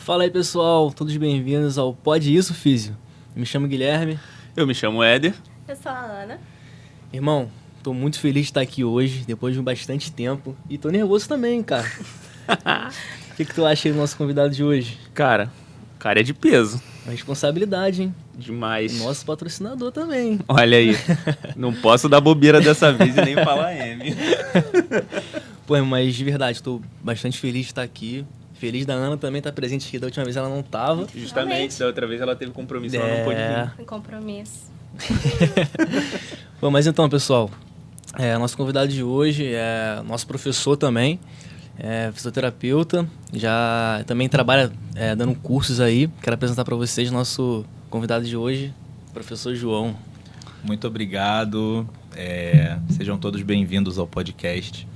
Fala aí, pessoal, todos bem-vindos ao Pode Isso, Físio. Me chamo Guilherme. Eu me chamo Éder. Eu sou a Ana. Irmão, tô muito feliz de estar aqui hoje, depois de bastante tempo. E tô nervoso também, cara. O que tu acha aí do nosso convidado de hoje? Cara, o cara é de peso. Uma responsabilidade, hein? Demais. Nosso patrocinador também. Olha aí, não posso dar bobeira dessa vez e nem falar M. Pô, mas de verdade, tô bastante feliz de estar aqui. Feliz da Ana também estar presente aqui. Da última vez ela não tava. Justamente, da outra vez ela teve compromisso, ela não pôde vir. Um compromisso. Bom, mas então, pessoal, nosso convidado de hoje é nosso professor também, é fisioterapeuta, já também trabalha dando cursos aí. Quero apresentar para vocês nosso convidado de hoje, professor João. Muito obrigado, sejam todos bem-vindos ao podcast.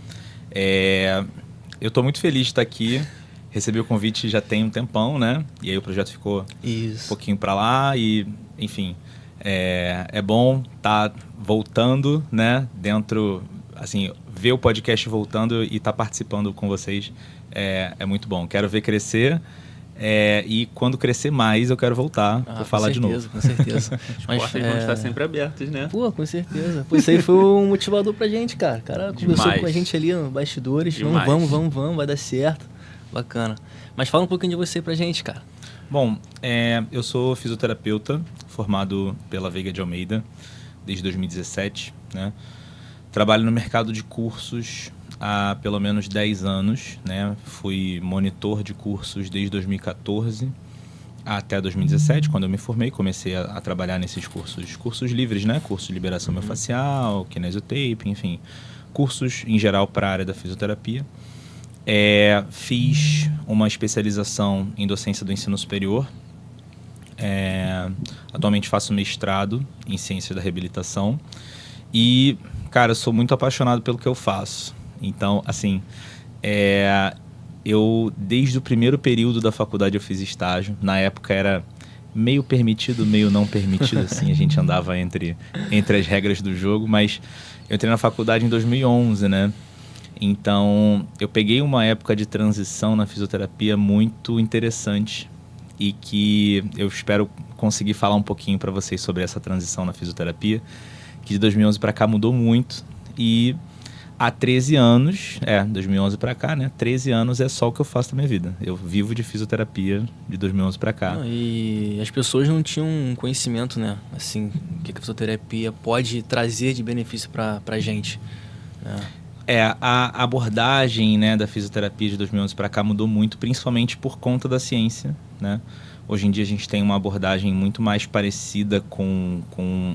Eu estou muito feliz de estar aqui, recebi o convite já tem um tempão, né? E aí o projeto ficou um pouquinho para lá e, enfim, é bom estar voltando, né? Dentro, assim, ver o podcast voltando e estar participando com vocês é muito bom. Quero ver crescer. E quando crescer mais, eu quero voltar para falar de novo. Com certeza. Mas portas vão estar sempre abertas, né? Pô, com certeza. Pô, isso aí foi um motivador pra gente, cara. O cara conversou com a gente ali nos bastidores. Vamos, vai dar certo. Bacana. Mas fala um pouquinho de você pra gente, cara. Bom, eu sou fisioterapeuta, formado pela Veiga de Almeida desde 2017, né? Trabalho no mercado de cursos há pelo menos 10 anos, né? Fui monitor de cursos desde 2014 até 2017, quando eu me formei, comecei a trabalhar nesses cursos livres, né? Curso de liberação miofascial, kinesiotape, enfim, cursos em geral para a área da fisioterapia. Fiz uma especialização em docência do ensino superior. Atualmente faço mestrado em ciência da reabilitação e, cara, eu sou muito apaixonado pelo que eu faço. Então, assim, eu desde o primeiro período da faculdade eu fiz estágio. Na época era meio permitido, meio não permitido, assim, a gente andava entre as regras do jogo, mas eu entrei na faculdade em 2011, né? Então, eu peguei uma época de transição na fisioterapia muito interessante e que eu espero conseguir falar um pouquinho para vocês sobre essa transição na fisioterapia, que de 2011 para cá mudou muito e há 13 anos, 2011 para cá, né? 13 anos é só o que eu faço da minha vida. Eu vivo de fisioterapia de 2011 para cá. E as pessoas não tinham conhecimento, né? Assim, o que a fisioterapia pode trazer de benefício pra gente, né? A abordagem, né, da fisioterapia de 2011 para cá mudou muito, principalmente por conta da ciência, né? Hoje em dia a gente tem uma abordagem muito mais parecida com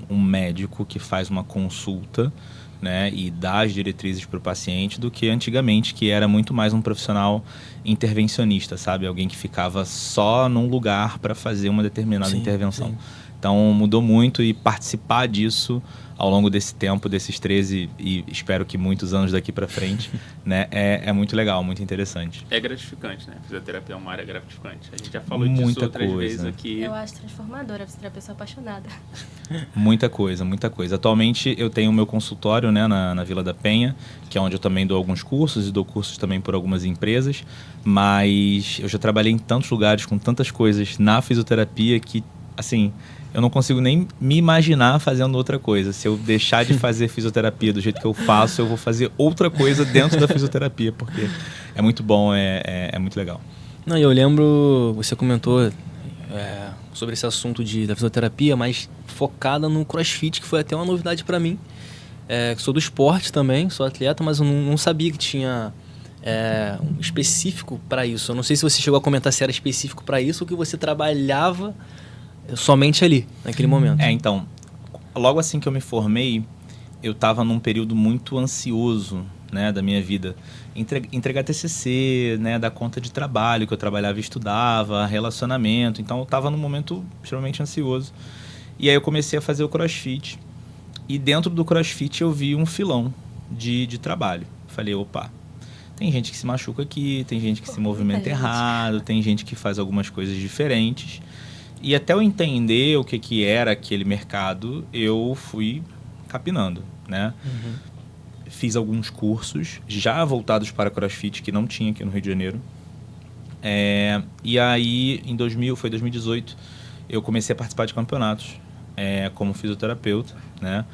um médico que faz uma consulta, né, e dá as diretrizes para o paciente do que antigamente, que era muito mais um profissional intervencionista, sabe? Alguém que ficava só num lugar para fazer uma determinada intervenção. Sim. Então mudou muito e participar disso ao longo desse tempo, desses 13 e espero que muitos anos daqui para frente, né, é muito legal, muito interessante. É gratificante, né? Fisioterapia é uma área gratificante. A gente já falou disso outras vezes aqui. Eu acho transformadora, a fisioterapia, sou apaixonada. Muita coisa. Atualmente eu tenho o meu consultório, né, na Vila da Penha, que é onde eu também dou alguns cursos e dou cursos também por algumas empresas, mas eu já trabalhei em tantos lugares com tantas coisas na fisioterapia que, assim, eu não consigo nem me imaginar fazendo outra coisa. Se eu deixar de fazer fisioterapia do jeito que eu faço, eu vou fazer outra coisa dentro da fisioterapia, porque é muito bom, é muito legal. Não, eu lembro, você comentou sobre esse assunto da fisioterapia, mas focada no CrossFit, que foi até uma novidade para mim. Sou do esporte também, sou atleta, mas eu não sabia que tinha um específico para isso. Eu não sei se você chegou a comentar se era específico para isso ou que você trabalhava somente ali, naquele momento. Então, logo assim que eu me formei, eu estava num período muito ansioso, né, da minha vida. Entregar TCC, né, dar conta de trabalho, que eu trabalhava e estudava, relacionamento. Então, eu estava num momento extremamente ansioso. E aí eu comecei a fazer o CrossFit. E dentro do CrossFit eu vi um filão de trabalho. Falei, opa, tem gente que se machuca aqui, tem gente que se movimenta errado, tem gente que faz algumas coisas diferentes. E até eu entender o que era aquele mercado, eu fui capinando, né? Uhum. Fiz alguns cursos já voltados para CrossFit, que não tinha aqui no Rio de Janeiro. E aí, foi 2018, eu comecei a participar de campeonatos como fisioterapeuta, né?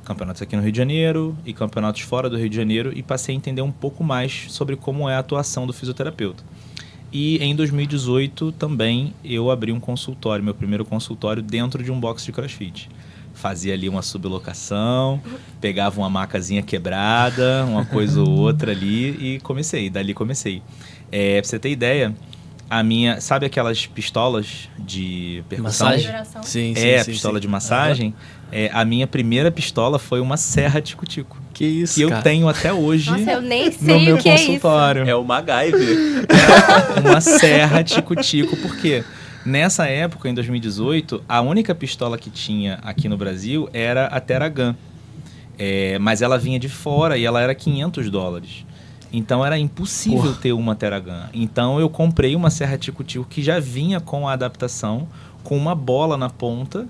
Campeonatos aqui no Rio de Janeiro e campeonatos fora do Rio de Janeiro, e passei a entender um pouco mais sobre como é a atuação do fisioterapeuta. E em 2018 também eu abri um consultório, meu primeiro consultório dentro de um box de CrossFit. Fazia ali uma sublocação, pegava uma macazinha quebrada, uma coisa ou outra ali e dali comecei. Pra você ter ideia, sabe aquelas pistolas de percussão? Massagem? Sim, pistola de massagem. A minha primeira pistola foi uma serra tico-tico. Que isso, que cara? eu tenho até hoje. Nossa, eu nem no sei meu o que é isso. consultório. É o MacGyver. Uma serra tico-tico, porque nessa época, em 2018, a única pistola que tinha aqui no Brasil era a TeraGun. Mas ela vinha de fora e ela era $500. Então era impossível ter uma TeraGun. Então eu comprei uma serra tico-tico que já vinha com a adaptação, com uma bola na ponta.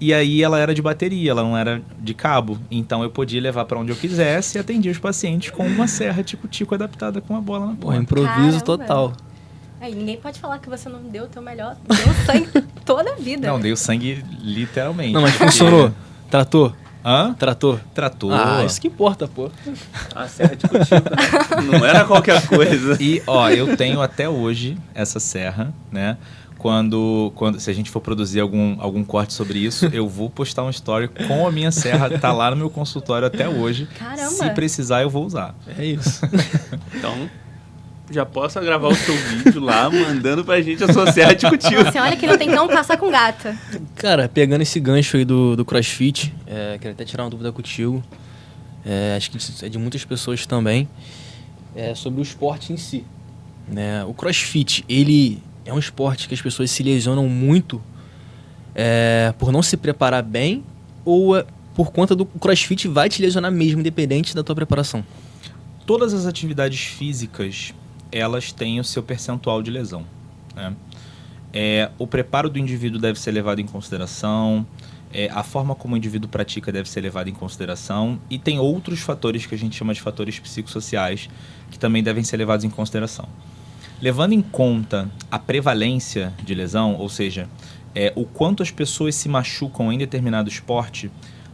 E aí ela era de bateria, ela não era de cabo. Então eu podia levar para onde eu quisesse e atendia os pacientes com uma serra tico-tico adaptada com a bola na ponta. Improviso Caramba. total. Aí ninguém pode falar que você não deu o teu melhor. Deu sangue toda a vida. Não, dei o sangue literalmente. Não, mas funcionou. Tratou? Hã? Tratou? Tratou. Ah, isso que importa, pô. A serra de Tico-Tico não era qualquer coisa. E, eu tenho até hoje essa serra, né? Se a gente for produzir algum corte sobre isso, eu vou postar um story com a minha serra, tá lá no meu consultório até hoje. Caramba. Se precisar, eu vou usar. É isso. Então, já posso gravar o seu vídeo lá, mandando pra gente a sua serra de Tico-Tico. Você olha que não tem como caçar com gata. Cara, pegando esse gancho aí do CrossFit, quero até tirar uma dúvida contigo. Acho que é de muitas pessoas também. Sobre o esporte em si. Né? O CrossFit, ele é um esporte que as pessoas se lesionam muito por não se preparar bem, ou por conta do CrossFit vai te lesionar mesmo, independente da tua preparação? Todas as atividades físicas, elas têm o seu percentual de lesão, né? O preparo do indivíduo deve ser levado em consideração, a forma como o indivíduo pratica deve ser levada em consideração, e tem outros fatores que a gente chama de fatores psicossociais que também devem ser levados em consideração. Levando em conta a prevalência de lesão, ou seja, o quanto as pessoas se machucam em determinado esporte,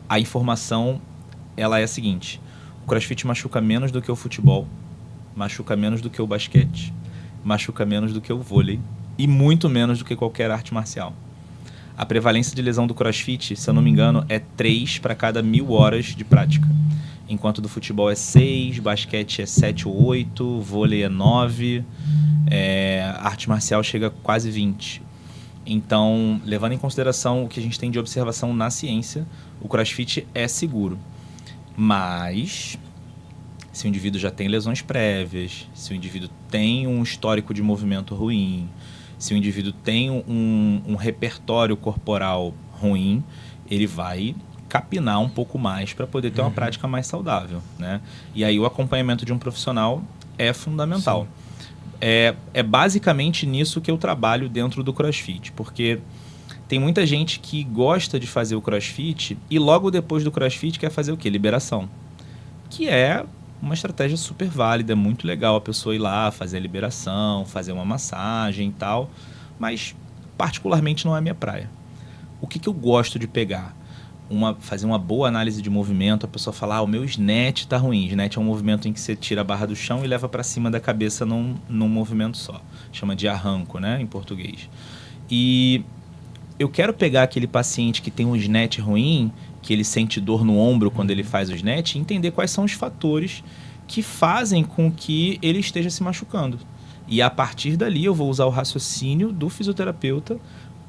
a informação ela é a seguinte: o CrossFit machuca menos do que o futebol, machuca menos do que o basquete, machuca menos do que o vôlei e muito menos do que qualquer arte marcial. A prevalência de lesão do CrossFit, se eu não me engano, é 3 para cada 1000 horas de prática. Enquanto do futebol é 6, basquete é 7 ou 8, vôlei é 9, arte marcial chega a quase 20. Então, levando em consideração o que a gente tem de observação na ciência, o CrossFit é seguro. Mas, se o indivíduo já tem lesões prévias, se o indivíduo tem um histórico de movimento ruim, se o indivíduo tem um repertório corporal ruim, ele vai capinar um pouco mais para poder ter uma prática mais saudável, né? E aí o acompanhamento de um profissional é fundamental. É basicamente nisso que eu trabalho dentro do CrossFit, porque tem muita gente que gosta de fazer o CrossFit e logo depois do CrossFit quer fazer o quê? Liberação. Que é uma estratégia super válida, é muito legal a pessoa ir lá, fazer a liberação, fazer uma massagem e tal, mas particularmente não é a minha praia. O que eu gosto de pegar? Fazer uma boa análise de movimento, a pessoa falar, o meu snatch tá ruim. Snatch é um movimento em que você tira a barra do chão e leva para cima da cabeça num movimento só. Chama de arranco, né, em português. E eu quero pegar aquele paciente que tem um snatch ruim, que ele sente dor no ombro quando ele faz o snatch, e entender quais são os fatores que fazem com que ele esteja se machucando. E a partir dali eu vou usar o raciocínio do fisioterapeuta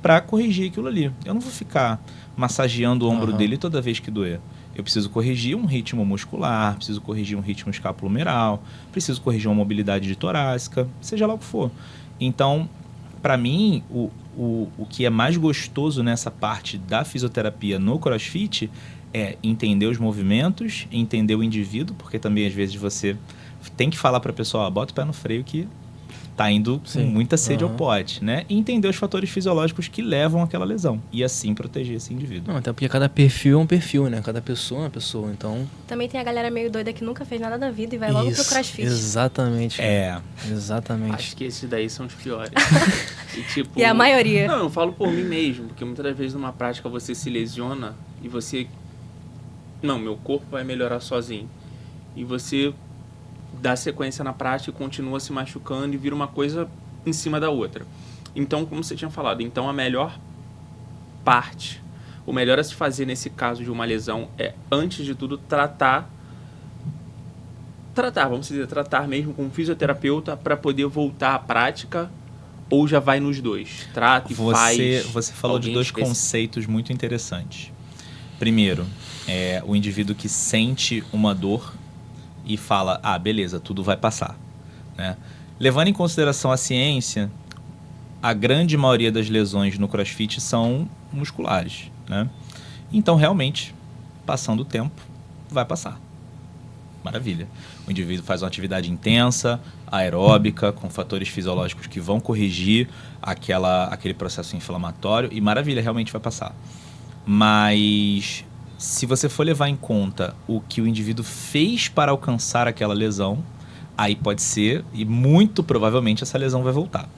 para corrigir aquilo ali. Eu não vou ficar massageando o ombro dele toda vez que doer. Eu preciso corrigir um ritmo muscular, preciso corrigir um ritmo escapulohumeral, preciso corrigir uma mobilidade de torácica, seja lá o que for. Então, para mim, o que é mais gostoso nessa parte da fisioterapia no CrossFit é entender os movimentos, entender o indivíduo, porque também às vezes você tem que falar para a pessoa, bota o pé no freio que tá indo com Sim. muita sede ao Aham. pote, né? E entender os fatores fisiológicos que levam àquela lesão. E assim proteger esse indivíduo. Não, até porque cada perfil é um perfil, né? Cada pessoa é uma pessoa, então... Também tem a galera meio doida que nunca fez nada da vida e vai logo pro Isso, crossfit. exatamente. Exatamente. Acho que esses daí são os piores. E, tipo, E a maioria. Não, eu falo por mim mesmo, porque muitas das vezes numa prática você se lesiona e você... Não, meu corpo vai melhorar sozinho. E você dá sequência na prática e continua se machucando e vira uma coisa em cima da outra. Então, como você tinha falado, então a melhor parte, o melhor a se fazer nesse caso de uma lesão é, antes de tudo, tratar mesmo com um fisioterapeuta para poder voltar à prática, ou já vai nos dois? Trata e faz. Você falou de alguém dois específico. conceitos muito interessantes. Primeiro, o indivíduo que sente uma dor e fala, beleza, tudo vai passar, né? Levando em consideração a ciência, a grande maioria das lesões no CrossFit são musculares, né? Então, realmente, passando o tempo, vai passar. Maravilha. O indivíduo faz uma atividade intensa, aeróbica, com fatores fisiológicos que vão corrigir aquele processo inflamatório e maravilha, realmente vai passar. Mas se você for levar em conta o que o indivíduo fez para alcançar aquela lesão, aí pode ser, e muito provavelmente essa lesão vai voltar.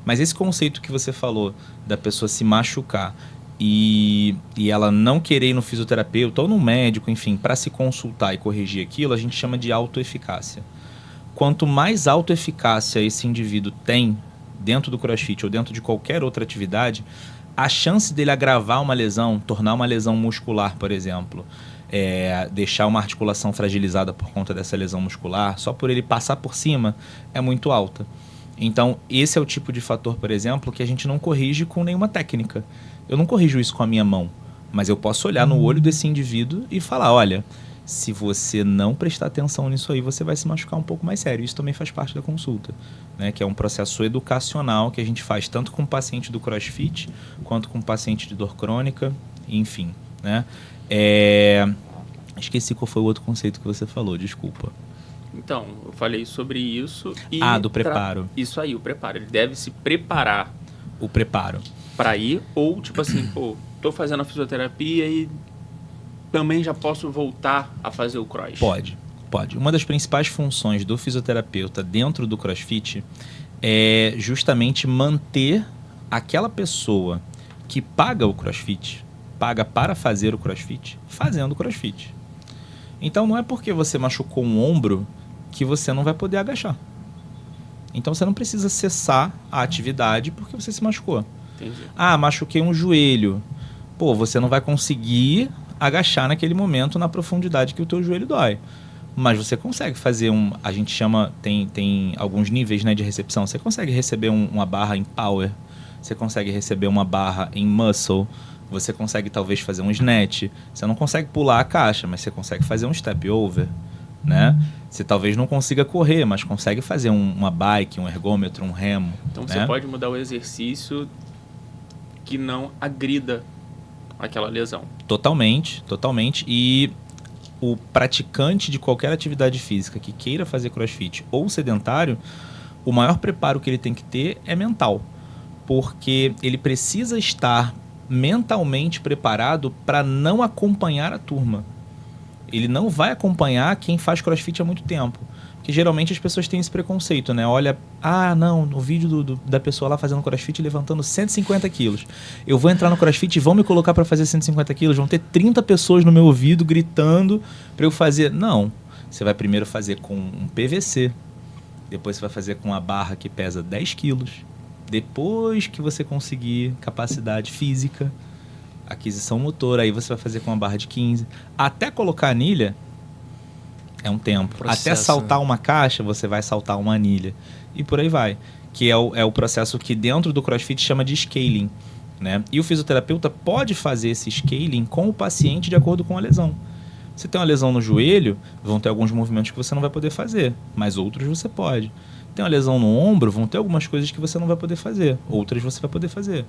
Mas esse conceito que você falou da pessoa se machucar e ela não querer ir no fisioterapeuta ou no médico, enfim, para se consultar e corrigir aquilo, a gente chama de autoeficácia. Quanto mais autoeficácia esse indivíduo tem dentro do CrossFit ou dentro de qualquer outra atividade, a chance dele agravar uma lesão, tornar uma lesão muscular, por exemplo, deixar uma articulação fragilizada por conta dessa lesão muscular, só por ele passar por cima, é muito alta. Então, esse é o tipo de fator, por exemplo, que a gente não corrige com nenhuma técnica. Eu não corrijo isso com a minha mão, mas eu posso olhar no olho desse indivíduo e falar, olha, se você não prestar atenção nisso aí, você vai se machucar um pouco mais sério. Isso também faz parte da consulta, né? Que é um processo educacional que a gente faz tanto com o paciente do CrossFit, quanto com o paciente de dor crônica, enfim, né? Esqueci qual foi o outro conceito que você falou, desculpa. Então, eu falei sobre isso e... do preparo. Isso aí, o preparo. Ele deve se preparar. O preparo. Para ir, ou tipo assim, tô fazendo a fisioterapia e também já posso voltar a fazer o cross. Pode. Uma das principais funções do fisioterapeuta dentro do CrossFit é justamente manter aquela pessoa que paga o CrossFit, paga para fazer o CrossFit, fazendo o CrossFit. Então não é porque você machucou um ombro que você não vai poder agachar. Então você não precisa cessar a atividade porque você se machucou. Entendi. Machuquei um joelho. Você não vai conseguir agachar naquele momento na profundidade que o teu joelho dói. Mas você consegue fazer a gente chama, tem alguns níveis, né, de recepção. Você consegue receber uma barra em power, você consegue receber uma barra em muscle, você consegue talvez fazer um snatch. Você não consegue pular a caixa, mas você consegue fazer um step over, né? Você talvez não consiga correr, mas consegue fazer uma bike, um ergômetro, um remo. Então né? você pode mudar o exercício que não agrida aquela lesão. Totalmente. E o praticante de qualquer atividade física que queira fazer CrossFit ou sedentário, o maior preparo que ele tem que ter é mental. Porque ele precisa estar mentalmente preparado para não acompanhar a turma. Ele não vai acompanhar quem faz CrossFit há muito tempo. Porque geralmente as pessoas têm esse preconceito, né? Olha, não, no vídeo da pessoa lá fazendo CrossFit levantando 150 quilos. Eu vou entrar no CrossFit e vão me colocar para fazer 150 quilos. Vão ter 30 pessoas no meu ouvido gritando para eu fazer. Não. Você vai primeiro fazer com um PVC. Depois você vai fazer com uma barra que pesa 10 quilos. Depois que você conseguir capacidade física, aquisição motora, aí você vai fazer com uma barra de 15. Até colocar a anilha, é um tempo. Processo, até saltar né? uma caixa, você vai saltar uma anilha. E por aí vai. Que é o processo que dentro do CrossFit chama de scaling, né? E o fisioterapeuta pode fazer esse scaling com o paciente de acordo com a lesão. Se tem uma lesão no joelho, vão ter alguns movimentos que você não vai poder fazer, mas outros você pode. Tem uma lesão no ombro, vão ter algumas coisas que você não vai poder fazer, outras você vai poder fazer.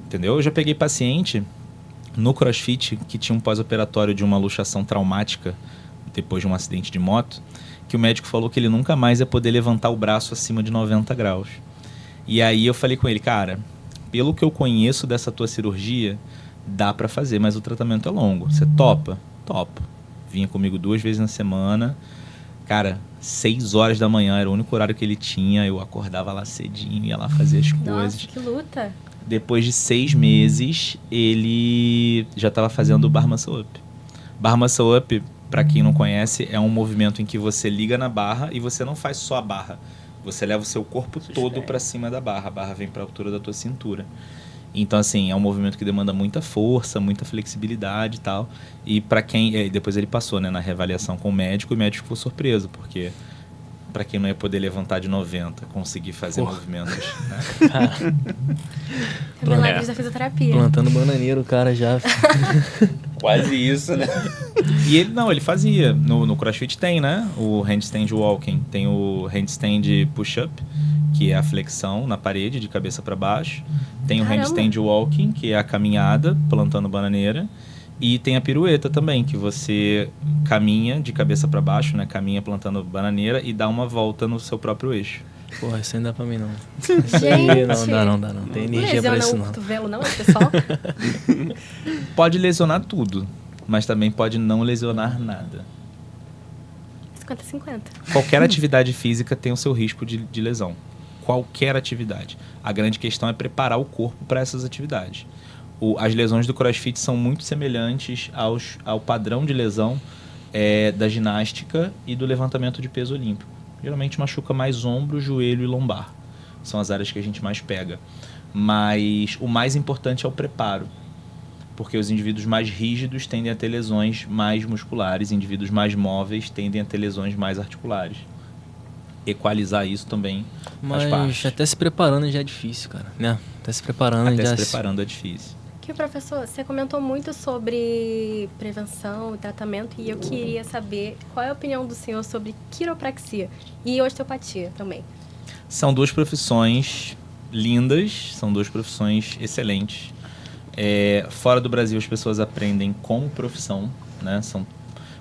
Entendeu? Eu já peguei paciente no CrossFit que tinha um pós-operatório de uma luxação traumática depois de um acidente de moto, que o médico falou que ele nunca mais ia poder levantar o braço acima de 90 graus. E aí eu falei com ele, cara, pelo que eu conheço dessa tua cirurgia, dá pra fazer, mas o tratamento é longo. Você topa? Topa. Vinha comigo 2 vezes na semana. Cara, 6 horas da manhã era o único horário que ele tinha. Eu acordava lá cedinho, ia lá fazer as coisas. Nossa, que luta. Depois de 6 meses, ele já estava fazendo o Bar Muscle Up. Bar Muscle Up, para quem não conhece, é um movimento em que você liga na barra e você não faz só a barra. Você leva o seu corpo todo para cima da barra. A barra vem para a altura da tua cintura. Então, assim, é um movimento que demanda muita força, muita flexibilidade e tal. E para quem... depois ele passou, né, na reavaliação com o médico, e o médico ficou surpreso, porque para quem não ia poder levantar de 90, conseguir fazer movimentos, né? É milagres da fisioterapia. Plantando bananeiro, o cara já... Quase isso, né? E ele fazia. No CrossFit tem, né? O handstand walking. Tem o handstand push-up, que é a flexão na parede, de cabeça para baixo. Tem o handstand walking, que é a caminhada, plantando bananeira. E tem a pirueta também, que você caminha de cabeça para baixo, né? Caminha plantando bananeira e dá uma volta no seu próprio eixo. Porra, isso ainda dá pra mim, não. Gente! Não dá. Não tem energia pra isso, Lesiona o não. cotovelo, não, pessoal? Pode lesionar tudo, mas também pode não lesionar nada. 50-50. Qualquer atividade física tem o seu risco de lesão. Qualquer atividade. A grande questão é preparar o corpo para essas atividades. As lesões do CrossFit são muito semelhantes ao padrão de lesão da ginástica e do levantamento de peso olímpico. Geralmente machuca mais ombro, joelho e lombar. São as áreas que a gente mais pega. Mas o mais importante é o preparo. Porque os indivíduos mais rígidos tendem a ter lesões mais musculares, indivíduos mais móveis tendem a ter lesões mais articulares. Equalizar isso também faz parte. Mas até se preparando já é difícil, cara. Né? Até se preparando é difícil. Que, professor, você comentou muito sobre prevenção e tratamento e eu queria saber qual é a opinião do senhor sobre quiropraxia e osteopatia também. São 2 profissões lindas, são 2 profissões excelentes. Fora do Brasil as pessoas aprendem como profissão, né? São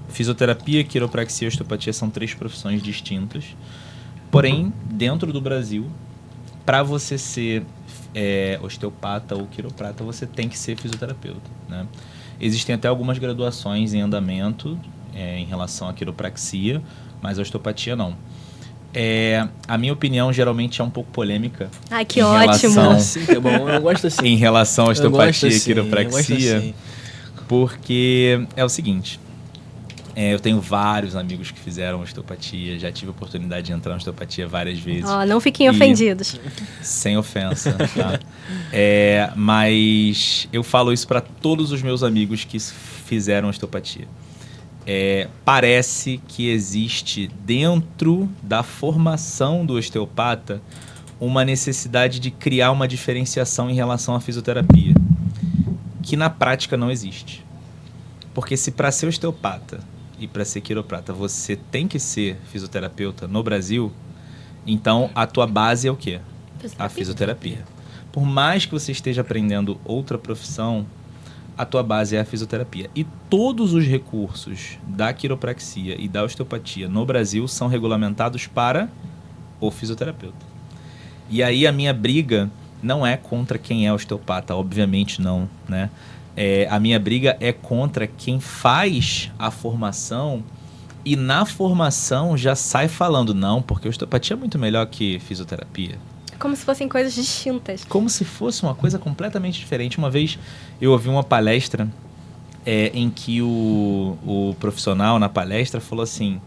fisioterapia, quiropraxia e osteopatia são 3 profissões distintas. Porém, dentro do Brasil, para você ser osteopata ou quiroprata, você tem que ser fisioterapeuta, né? Existem até algumas graduações em andamento em relação à quiropraxia, mas a osteopatia não. A minha opinião geralmente é um pouco polêmica. Ai, que ótimo! Assim, que é bom, eu gosto assim. Em relação à osteopatia e assim, quiropraxia, porque é o seguinte... eu tenho vários amigos que fizeram osteopatia, já tive a oportunidade de entrar na osteopatia várias vezes. Não fiquem ofendidos. Sem ofensa, tá? Mas eu falo isso para todos os meus amigos que fizeram osteopatia. Parece que existe dentro da formação do osteopata uma necessidade de criar uma diferenciação em relação à fisioterapia, que na prática não existe. Porque se para ser osteopata e para ser quiroprata você tem que ser fisioterapeuta no Brasil, então a tua base é o quê? A fisioterapia. Por mais que você esteja aprendendo outra profissão, a tua base é a fisioterapia. E todos os recursos da quiropraxia e da osteopatia no Brasil são regulamentados para o fisioterapeuta. E aí a minha briga não é contra quem é osteopata, obviamente não, né? A minha briga é contra quem faz a formação e na formação já sai falando, não, porque osteopatia é muito melhor que fisioterapia. Como se fossem coisas distintas. Como se fosse uma coisa completamente diferente. Uma vez eu ouvi uma palestra em que o profissional na palestra falou assim,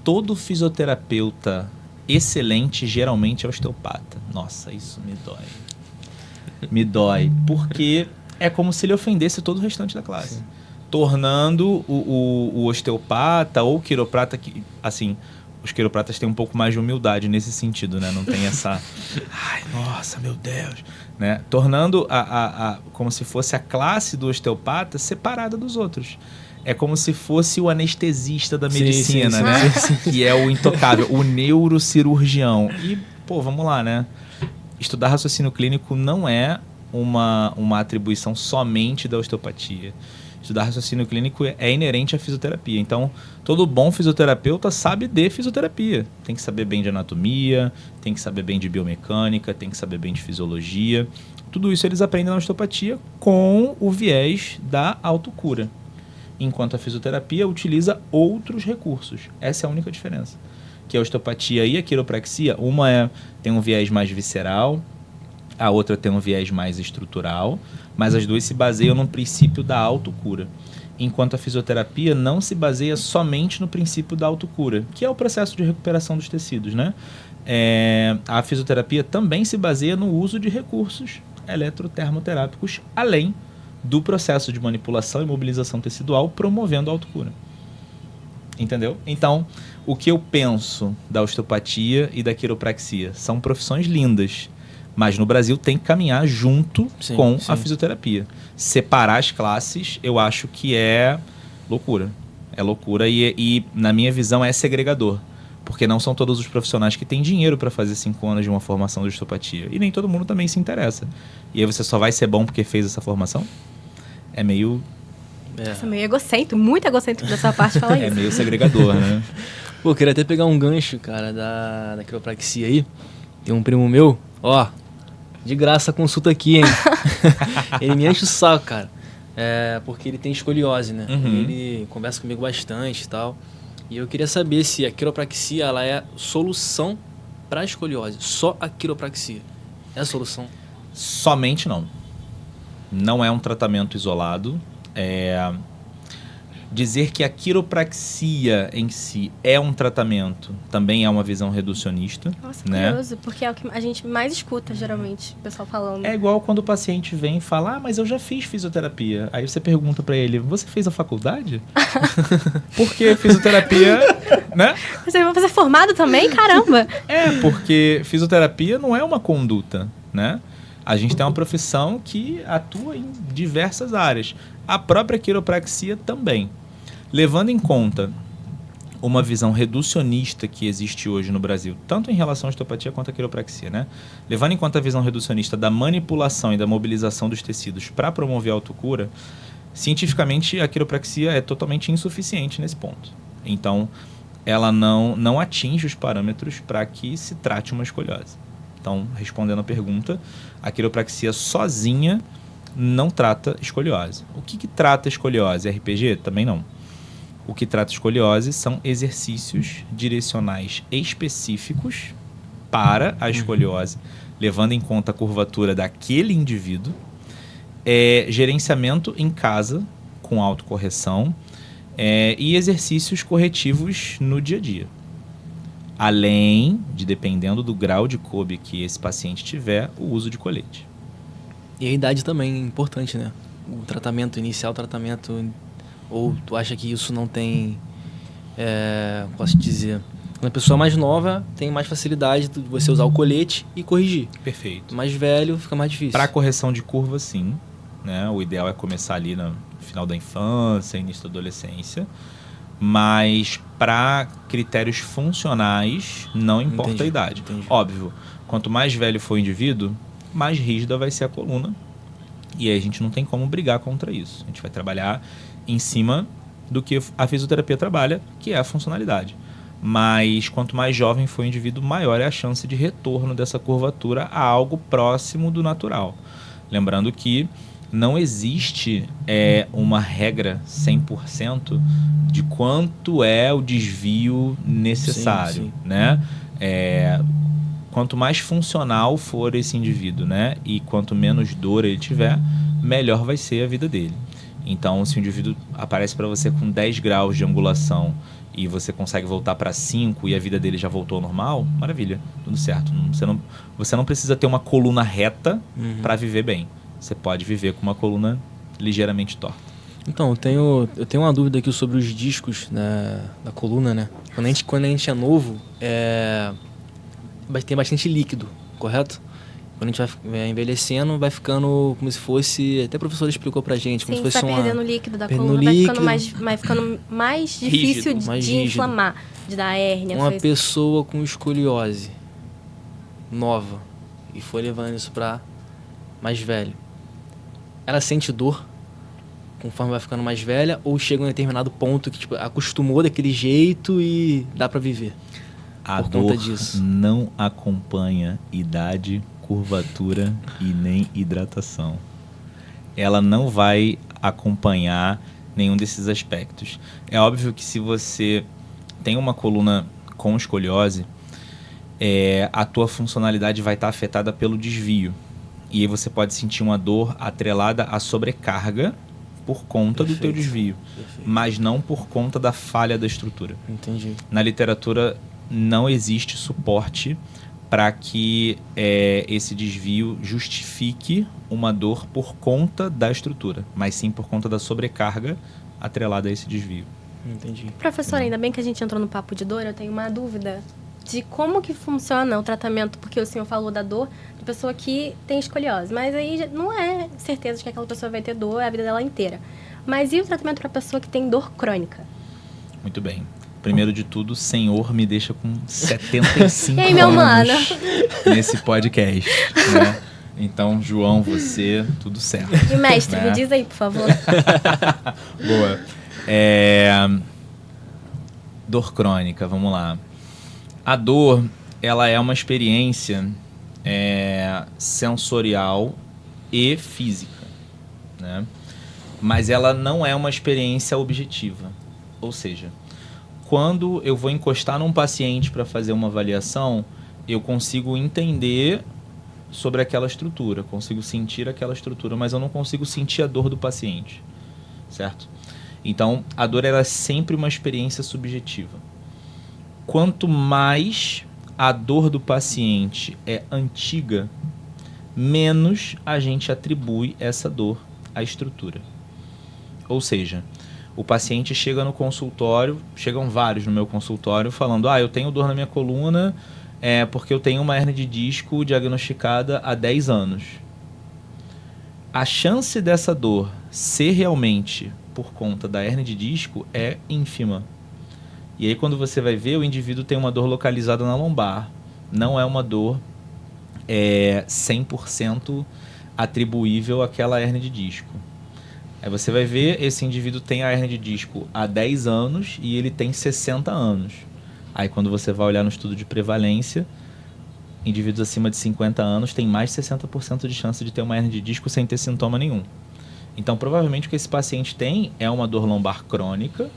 todo fisioterapeuta excelente geralmente é osteopata. Nossa, isso me dói. Me dói, porque é como se ele ofendesse todo o restante da classe. Sim. Tornando o osteopata ou o quiroprata, que, assim, os quiropratas têm um pouco mais de humildade nesse sentido, né? Não tem essa... Ai, nossa, meu Deus! Né? Tornando como se fosse a classe do osteopata separada dos outros. É como se fosse o anestesista da medicina, sim, né? Sim. Que é o intocável, o neurocirurgião. E, pô, vamos lá, né? Estudar raciocínio clínico não é uma atribuição somente da osteopatia. Estudar raciocínio clínico é inerente à fisioterapia. Então, todo bom fisioterapeuta sabe de fisioterapia. Tem que saber bem de anatomia, tem que saber bem de biomecânica, tem que saber bem de fisiologia. Tudo isso eles aprendem na osteopatia com o viés da autocura. Enquanto a fisioterapia utiliza outros recursos. Essa é a única diferença. Que a osteopatia e a quiropraxia, uma tem um viés mais visceral, a outra tem um viés mais estrutural, mas as duas se baseiam no princípio da autocura. Enquanto a fisioterapia não se baseia somente no princípio da autocura, que é o processo de recuperação dos tecidos, né? A fisioterapia também se baseia no uso de recursos eletrotermoterápicos, além do processo de manipulação e mobilização tecidual, promovendo a autocura. Entendeu? Então, o que eu penso da osteopatia e da quiropraxia são profissões lindas, mas no Brasil tem que caminhar junto com a fisioterapia. Separar as classes, eu acho que é loucura. É loucura e na minha visão, é segregador. Porque não são todos os profissionais que têm dinheiro para fazer 5 anos de uma formação de osteopatia. E nem todo mundo também se interessa. E aí você só vai ser bom porque fez essa formação? É meio... Nossa, meio egocêntrico, muito egocêntrico dessa parte falar isso. É meio segregador, né? Pô, queria até pegar um gancho, cara, da quiropraxia aí. Tem um primo meu, ó, de graça a consulta aqui, hein? Ele me enche o saco, cara. Porque ele tem escoliose, né? Uhum. Ele conversa comigo bastante e tal. E eu queria saber se a quiropraxia, ela é solução para escoliose. Só a quiropraxia é a solução? Somente não. Não é um tratamento isolado. Dizer que a quiropraxia em si é um tratamento também é uma visão reducionista. Nossa, né? curioso, porque é o que a gente mais escuta, geralmente, o pessoal falando. É igual quando o paciente vem e fala, mas eu já fiz fisioterapia. Aí você pergunta pra ele, você fez a faculdade? Porque fisioterapia, né? Você vai fazer formado também? Caramba! Porque fisioterapia não é uma conduta, né? A gente tem uma profissão que atua em diversas áreas. A própria quiropraxia também. Levando em conta uma visão reducionista que existe hoje no Brasil, tanto em relação à osteopatia quanto à quiropraxia, né? Levando em conta a visão reducionista da manipulação e da mobilização dos tecidos para promover a autocura, cientificamente a quiropraxia é totalmente insuficiente nesse ponto. Então, ela não atinge os parâmetros para que se trate uma escoliose. Então, respondendo a pergunta, a quiropraxia sozinha não trata escoliose. O que trata escoliose? RPG? Também não. O que trata escoliose são exercícios direcionais específicos para a escoliose, levando em conta a curvatura daquele indivíduo, gerenciamento em casa com autocorreção e exercícios corretivos no dia a dia. Além de, dependendo do grau de Kobe que esse paciente tiver, o uso de colete. E a idade também é importante, né? O tratamento inicial, ou tu acha que isso não tem, posso dizer, quando a pessoa mais nova tem mais facilidade de você usar o colete e corrigir. Perfeito. Mais velho fica mais difícil. Para correção de curva, sim, né? O ideal é começar ali no final da infância, início da adolescência. Mas para critérios funcionais, não importa a idade. Entendi. Óbvio, quanto mais velho for o indivíduo, mais rígida vai ser a coluna. E aí a gente não tem como brigar contra isso. A gente vai trabalhar em cima do que a fisioterapia trabalha, que é a funcionalidade. Mas quanto mais jovem for o indivíduo, maior é a chance de retorno dessa curvatura a algo próximo do natural. Lembrando que não existe uma regra 100% de quanto é o desvio necessário, sim. né? Quanto mais funcional for esse indivíduo, né? E quanto menos dor ele tiver, melhor vai ser a vida dele. Então, se o indivíduo aparece para você com 10 graus de angulação e você consegue voltar para 5 e a vida dele já voltou ao normal, maravilha, tudo certo. Você não precisa ter uma coluna reta para viver bem. Você pode viver com uma coluna ligeiramente torta. Então, eu tenho uma dúvida aqui sobre os discos da coluna, né? Quando a gente é novo, tem bastante líquido, correto? Quando a gente vai envelhecendo, vai ficando como se fosse... Até a professora explicou pra gente. Como Sim, se fosse vai perdendo o líquido da perdendo coluna, líquido. vai ficando mais difícil Rígido, mais de rígido. inflamar, de dar hérnia. Uma pessoa com escoliose nova e foi levando isso pra mais velho, ela sente dor conforme vai ficando mais velha, ou chega a um determinado ponto que tipo, acostumou daquele jeito e dá pra viver? A por dor conta disso. não acompanha idade, curvatura e nem hidratação. Ela não vai acompanhar nenhum desses aspectos. É óbvio que se você tem uma coluna com escoliose, a tua funcionalidade vai estar afetada pelo desvio. E aí você pode sentir uma dor atrelada à sobrecarga por conta do teu desvio, mas não por conta da falha da estrutura. Entendi. Na literatura não existe suporte para que esse desvio justifique uma dor por conta da estrutura, mas sim por conta da sobrecarga atrelada a esse desvio. Entendi. Professor, ainda bem que a gente entrou no papo de dor, eu tenho uma dúvida de como que funciona o tratamento, porque o senhor falou da dor de pessoa que tem escoliose, mas aí não é certeza de que aquela pessoa vai ter dor a vida dela inteira. Mas e o tratamento para pessoa que tem dor crônica? Muito bem. Primeiro de tudo, o senhor me deixa com 75 E aí, meu mano? nesse podcast, né? Então, João, você, tudo certo. E mestre, né? me diz aí, por favor. Boa. Dor crônica, vamos lá. A dor, ela é uma experiência sensorial e física, né? Mas ela não é uma experiência objetiva. Ou seja, quando eu vou encostar num paciente para fazer uma avaliação, eu consigo entender sobre aquela estrutura, consigo sentir aquela estrutura, mas eu não consigo sentir a dor do paciente, certo? Então, a dor ela é sempre uma experiência subjetiva. Quanto mais a dor do paciente é antiga, menos a gente atribui essa dor à estrutura. Ou seja, o paciente chega no consultório, chegam vários no meu consultório falando, eu tenho dor na minha coluna porque eu tenho uma hérnia de disco diagnosticada há 10 anos. A chance dessa dor ser realmente por conta da hérnia de disco é ínfima. E aí quando você vai ver, o indivíduo tem uma dor localizada na lombar. Não é uma dor 100% atribuível àquela hérnia de disco. Aí você vai ver, esse indivíduo tem a hérnia de disco há 10 anos e ele tem 60 anos. Aí quando você vai olhar no estudo de prevalência, indivíduos acima de 50 anos têm mais de 60% de chance de ter uma hérnia de disco sem ter sintoma nenhum. Então provavelmente o que esse paciente tem é uma dor lombar crônica,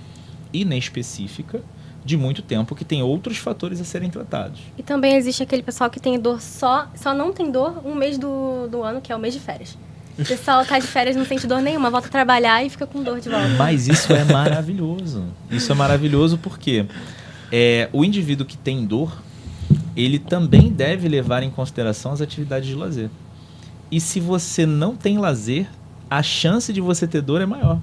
inespecífica, de muito tempo, que tem outros fatores a serem tratados. E também existe aquele pessoal que tem dor só não tem dor um mês do ano, que é o mês de férias. O pessoal tá de férias, não sente dor nenhuma, volta a trabalhar e fica com dor de volta. Mas isso é maravilhoso. Isso é maravilhoso porque o indivíduo que tem dor, ele também deve levar em consideração as atividades de lazer. E se você não tem lazer, a chance de você ter dor é maior.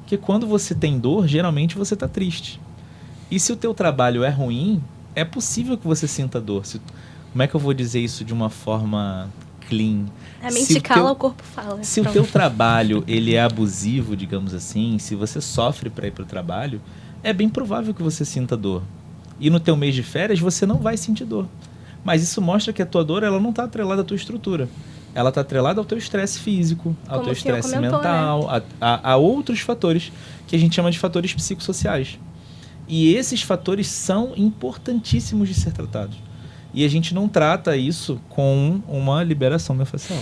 Porque quando você tem dor, geralmente você está triste. E se o teu trabalho é ruim, é possível que você sinta dor. Como é que eu vou dizer isso de uma forma clean? A mente cala, o corpo fala. Se o teu trabalho ele é abusivo, digamos assim, se você sofre para ir para o trabalho, é bem provável que você sinta dor. E no teu mês de férias você não vai sentir dor. Mas isso mostra que a tua dor ela não está atrelada à tua estrutura. Ela está atrelada ao teu estresse físico, ao teu estresse mental, né? a outros fatores que a gente chama de fatores psicossociais. E esses fatores são importantíssimos de ser tratados. E a gente não trata isso com uma liberação miofascial.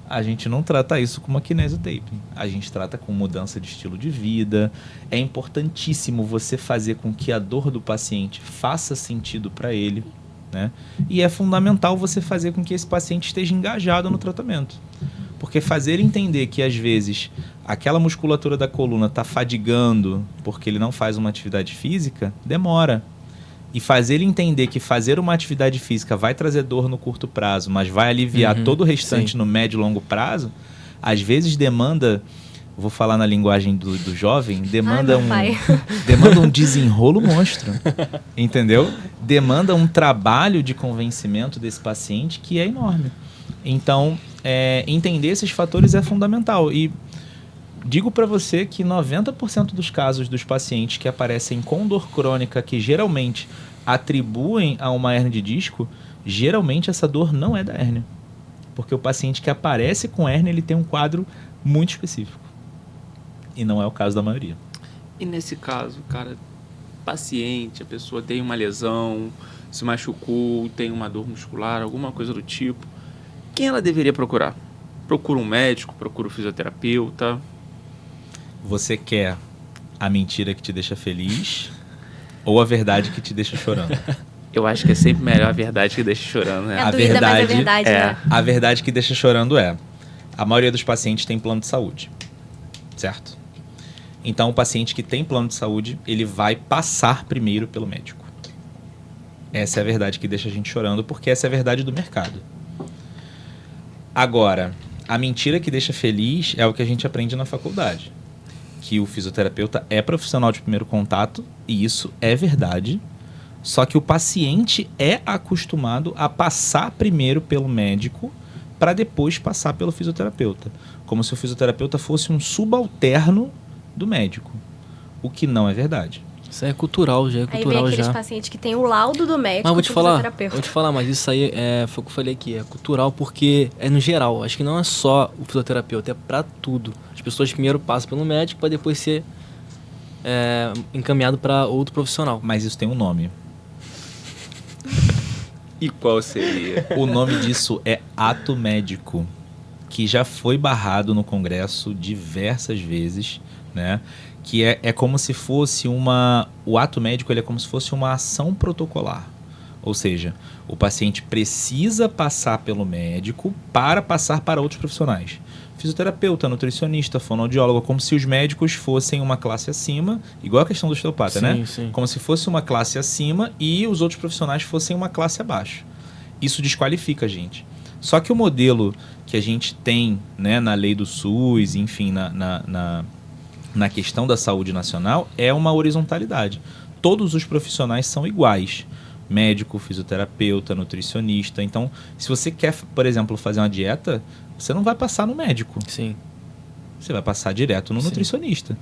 A gente não trata isso com uma kinesiotaping. A gente trata com mudança de estilo de vida. É importantíssimo você fazer com que a dor do paciente faça sentido para ele, né? E é fundamental você fazer com que esse paciente esteja engajado no tratamento. Porque fazer entender que, às vezes, aquela musculatura da coluna está fadigando porque ele não faz uma atividade física, demora. E fazer ele entender que fazer uma atividade física vai trazer dor no curto prazo, mas vai aliviar todo o restante no médio e longo prazo, às vezes demanda, vou falar na linguagem do jovem, demanda um desenrolo monstro, entendeu? Demanda um trabalho de convencimento desse paciente que é enorme. Então, entender esses fatores é fundamental. E digo para você que 90% dos casos dos pacientes que aparecem com dor crônica, que geralmente atribuem a uma hérnia de disco, geralmente essa dor não é da hérnia. Porque o paciente que aparece com hérnia, ele tem um quadro muito específico. e não é o caso da maioria. E nesse caso, cara, paciente, a pessoa tem uma lesão, se machucou, tem uma dor muscular, alguma coisa do tipo, quem ela deveria procurar? Procura um médico, procura um fisioterapeuta? Você quer a mentira que te deixa feliz ou a verdade que te deixa chorando? Eu acho que é sempre melhor a verdade que deixa chorando, né? É a doída, mas é verdade, né? A verdade que deixa chorando a maioria dos pacientes tem plano de saúde, certo? Então, o paciente que tem plano de saúde, ele vai passar primeiro pelo médico. Essa é a verdade que deixa a gente chorando, porque essa é a verdade do mercado. Agora, a mentira que deixa feliz é o que a gente aprende na faculdade. Que o fisioterapeuta é profissional de primeiro contato, e isso é verdade. Só que o paciente é acostumado a passar primeiro pelo médico para depois passar pelo fisioterapeuta. Como se o fisioterapeuta fosse um subalterno do médico. O que não é verdade. Isso é cultural, já é Aí cultural vem aqueles já. pacientes que tem o laudo do médico Mas vou te pro falar, fisioterapeuta. mas isso aí foi o que eu falei aqui, é cultural porque é no geral. Acho que não é só o fisioterapeuta, é pra tudo. As pessoas primeiro passam pelo médico para depois ser encaminhado para outro profissional. Mas isso tem um nome. E qual seria? O nome disso é ato médico, que já foi barrado no Congresso diversas vezes, né? Que é como se fosse o ato médico, ele é como se fosse uma ação protocolar. Ou seja, o paciente precisa passar pelo médico para passar para outros profissionais. Fisioterapeuta, nutricionista, fonoaudiólogo, como se os médicos fossem uma classe acima, igual a questão do osteopata, né? Sim. Como se fosse uma classe acima e os outros profissionais fossem uma classe abaixo. Isso desqualifica a gente. Só que o modelo que a gente tem, né, na lei do SUS, enfim, na questão da saúde nacional, é uma horizontalidade. Todos os profissionais são iguais. Médico, fisioterapeuta, nutricionista. Então, se você quer, por exemplo, fazer uma dieta, você não vai passar no médico. Sim. Você vai passar direto no Sim. nutricionista.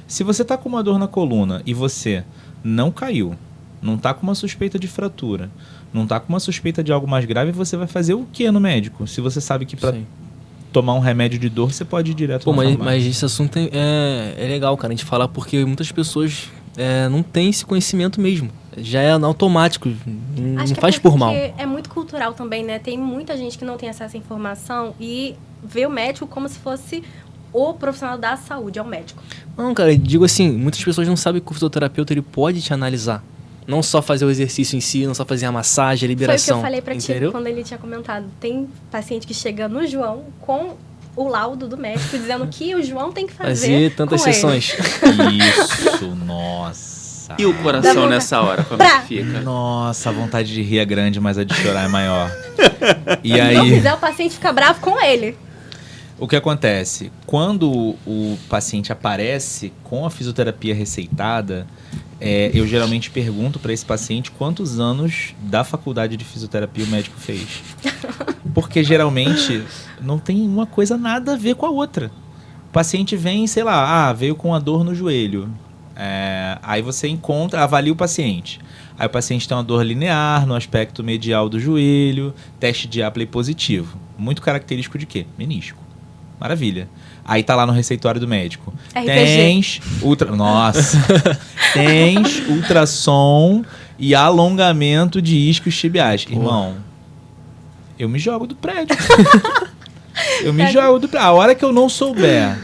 Se você está com uma dor na coluna e você não caiu, não está com uma suspeita de fratura, não está com uma suspeita de algo mais grave, você vai fazer o que no médico? Se você sabe que para Sim. tomar um remédio de dor, você pode ir direto Pô, na farmácia. mas esse assunto é legal, cara, a gente falar, porque muitas pessoas não têm esse conhecimento mesmo. Já é automático, não Acho que faz por mal. É muito cultural também, né? Tem muita gente que não tem acesso à informação e vê o médico como se fosse o profissional da saúde, é o médico. Não, cara, eu digo assim, muitas pessoas não sabem que o fisioterapeuta ele pode te analisar. Não só fazer o exercício em si, não só fazer a massagem, a liberação. Foi o que eu falei pra ti quando ele tinha comentado. Tem paciente que chega no João com o laudo do médico dizendo que o João tem que fazer tantas com ele. sessões. Isso, nossa. E o coração nessa hora, como é que fica? Nossa, a vontade de rir é grande, mas a de chorar é maior. E Se não aí, fizer, o paciente fica bravo com ele. o que acontece? Quando o paciente aparece com a fisioterapia receitada, eu geralmente pergunto para esse paciente quantos anos da faculdade de fisioterapia o médico fez. Porque geralmente não tem uma coisa nada a ver com a outra. O paciente vem, sei lá, veio com uma dor no joelho. Aí você avalia o paciente. Aí o paciente tem uma dor linear no aspecto medial do joelho, teste de Apley positivo. Muito característico de quê? Menisco. Maravilha. Aí tá lá no receituário do médico. RPG. Tens ultrassom e alongamento de isquios tibiais. Irmão, eu me jogo do prédio. A hora que eu não souber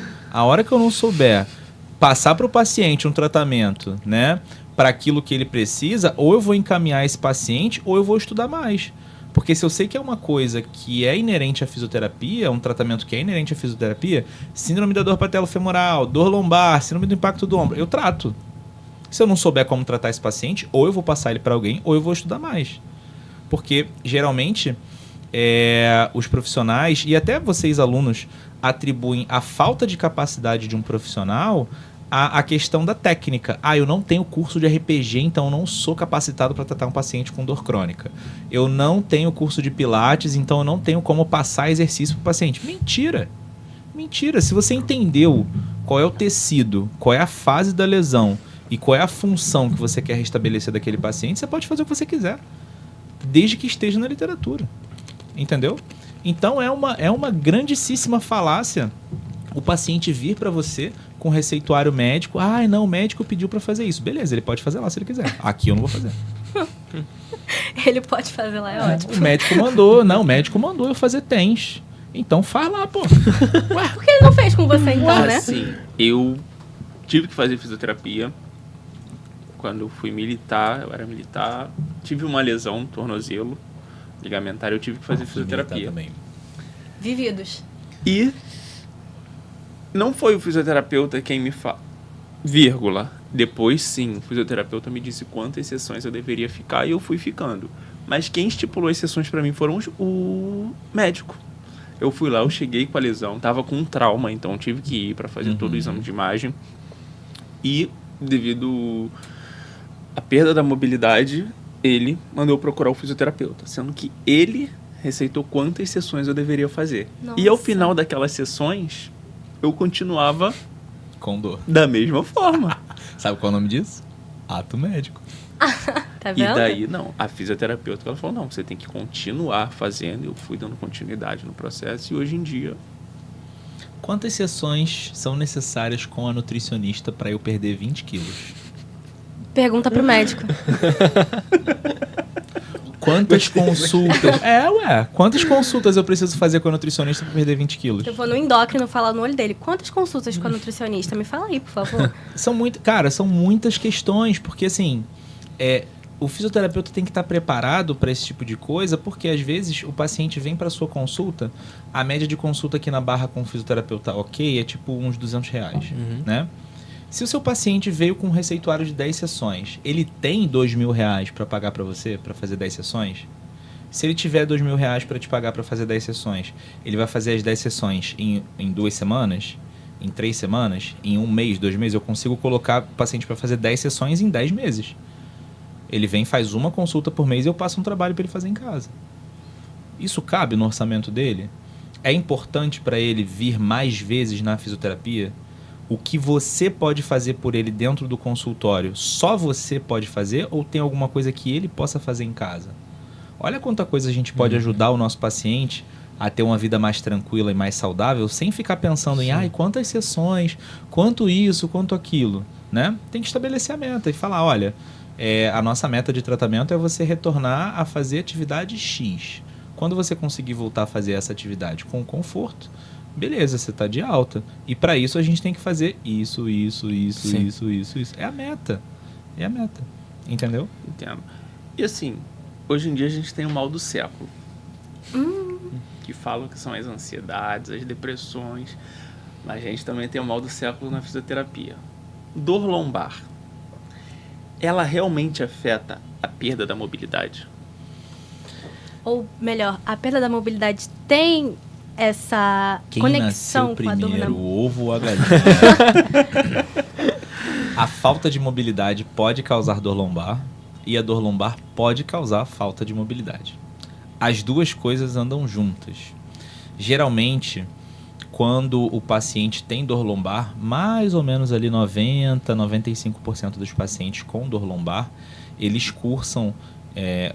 passar para o paciente um tratamento, né, para aquilo que ele precisa, ou eu vou encaminhar esse paciente ou eu vou estudar mais. Porque se eu sei que é uma coisa que é inerente à fisioterapia, um tratamento que é inerente à fisioterapia, síndrome da dor patelofemoral, dor lombar, síndrome do impacto do ombro, eu trato. Se eu não souber como tratar esse paciente, ou eu vou passar ele para alguém, ou eu vou estudar mais. Porque, geralmente, os profissionais, e até vocês alunos, atribuem a falta de capacidade de um profissional a questão da técnica. Eu não tenho curso de RPG, então eu não sou capacitado para tratar um paciente com dor crônica. Eu não tenho curso de pilates, então eu não tenho como passar exercício para o paciente. Mentira! Mentira! Se você entendeu qual é o tecido, qual é a fase da lesão e qual é a função que você quer restabelecer daquele paciente, você pode fazer o que você quiser, desde que esteja na literatura. Entendeu? Então é uma grandíssima falácia o paciente vir para você com receituário médico. Ah, não, o médico pediu para fazer isso. Beleza, ele pode fazer lá se ele quiser. Aqui eu não vou fazer. Ele pode fazer lá, é ótimo. O médico mandou. Não, o médico mandou eu fazer TENS. Então faz lá, pô. Ué, Por que ele não fez com você então, né? Assim, eu tive que fazer fisioterapia. Quando eu fui militar, eu era militar, tive uma lesão no tornozelo ligamentar, eu tive que fazer fisioterapia. também. Vividos. E não foi o fisioterapeuta quem me fala, vírgula. Depois, sim, o fisioterapeuta me disse quantas sessões eu deveria ficar e eu fui ficando. Mas quem estipulou as sessões pra mim foram o médico. Eu fui lá, eu cheguei com a lesão, tava com um trauma, então tive que ir pra fazer todo o exame de imagem. E, devido à perda da mobilidade, ele mandou procurar o fisioterapeuta, sendo que ele receitou quantas sessões eu deveria fazer. Nossa. E ao final daquelas sessões, eu continuava Com dor. da mesma forma. Sabe qual é o nome disso? Ato médico. Tá E vendo? daí, não, a fisioterapeuta, ela falou, não, você tem que continuar fazendo. Eu fui dando continuidade no processo e hoje em dia... Quantas sessões são necessárias com a nutricionista para eu perder 20 quilos? Pergunta pro médico. Quantas consultas... Quantas consultas eu preciso fazer com a nutricionista para perder 20 quilos? Eu vou no endócrino falar no olho dele. Quantas consultas com a nutricionista? Me fala aí, por favor. São muitas questões, porque assim, o fisioterapeuta tem que estar preparado para esse tipo de coisa, porque às vezes o paciente vem para sua consulta, a média de consulta aqui na Barra com o fisioterapeuta é tipo uns R$200, né? Se o seu paciente veio com um receituário de 10 sessões, ele tem R$2.000 para pagar para você, para fazer 10 sessões? Se ele tiver R$2.000 para te pagar para fazer 10 sessões, ele vai fazer as 10 sessões em 2 semanas? Em 3 semanas? Em 1 mês, 2 meses? Eu consigo colocar o paciente para fazer 10 sessões em 10 meses. Ele vem, faz uma consulta por mês e eu passo um trabalho para ele fazer em casa. Isso cabe no orçamento dele? É importante para ele vir mais vezes na fisioterapia? O que você pode fazer por ele dentro do consultório, só você pode fazer ou tem alguma coisa que ele possa fazer em casa? Olha quanta coisa a gente pode ajudar o nosso paciente a ter uma vida mais tranquila e mais saudável, sem ficar pensando em quantas sessões, quanto isso, quanto aquilo, né? Tem que estabelecer a meta e falar, olha, a nossa meta de tratamento é você retornar a fazer atividade X. Quando você conseguir voltar a fazer essa atividade com conforto, beleza, você está de alta. E para isso a gente tem que fazer isso. É a meta. Entendeu? Entendo. E assim, hoje em dia a gente tem o mal do século. Que falam que são as ansiedades, as depressões. Mas a gente também tem o mal do século na fisioterapia. Dor lombar. Ela realmente afeta a perda da mobilidade? Ou melhor, a perda da mobilidade tem essa conexão com a dor primeiro, o ovo ou a galinha? A falta de mobilidade pode causar dor lombar e a dor lombar pode causar falta de mobilidade. As duas coisas andam juntas. Geralmente, quando o paciente tem dor lombar, mais ou menos ali 90-95% dos pacientes com dor lombar, eles cursam,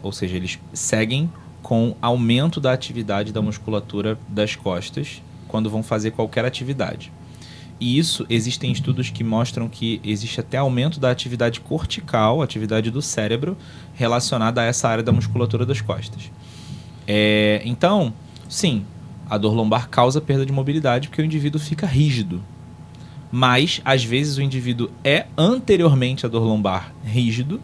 ou seja, eles seguem com aumento da atividade da musculatura das costas quando vão fazer qualquer atividade. E isso, existem estudos que mostram que existe até aumento da atividade cortical, atividade do cérebro, relacionada a essa área da musculatura das costas. Então, sim, a dor lombar causa perda de mobilidade porque o indivíduo fica rígido. Mas, às vezes, o indivíduo anteriormente à dor lombar rígido,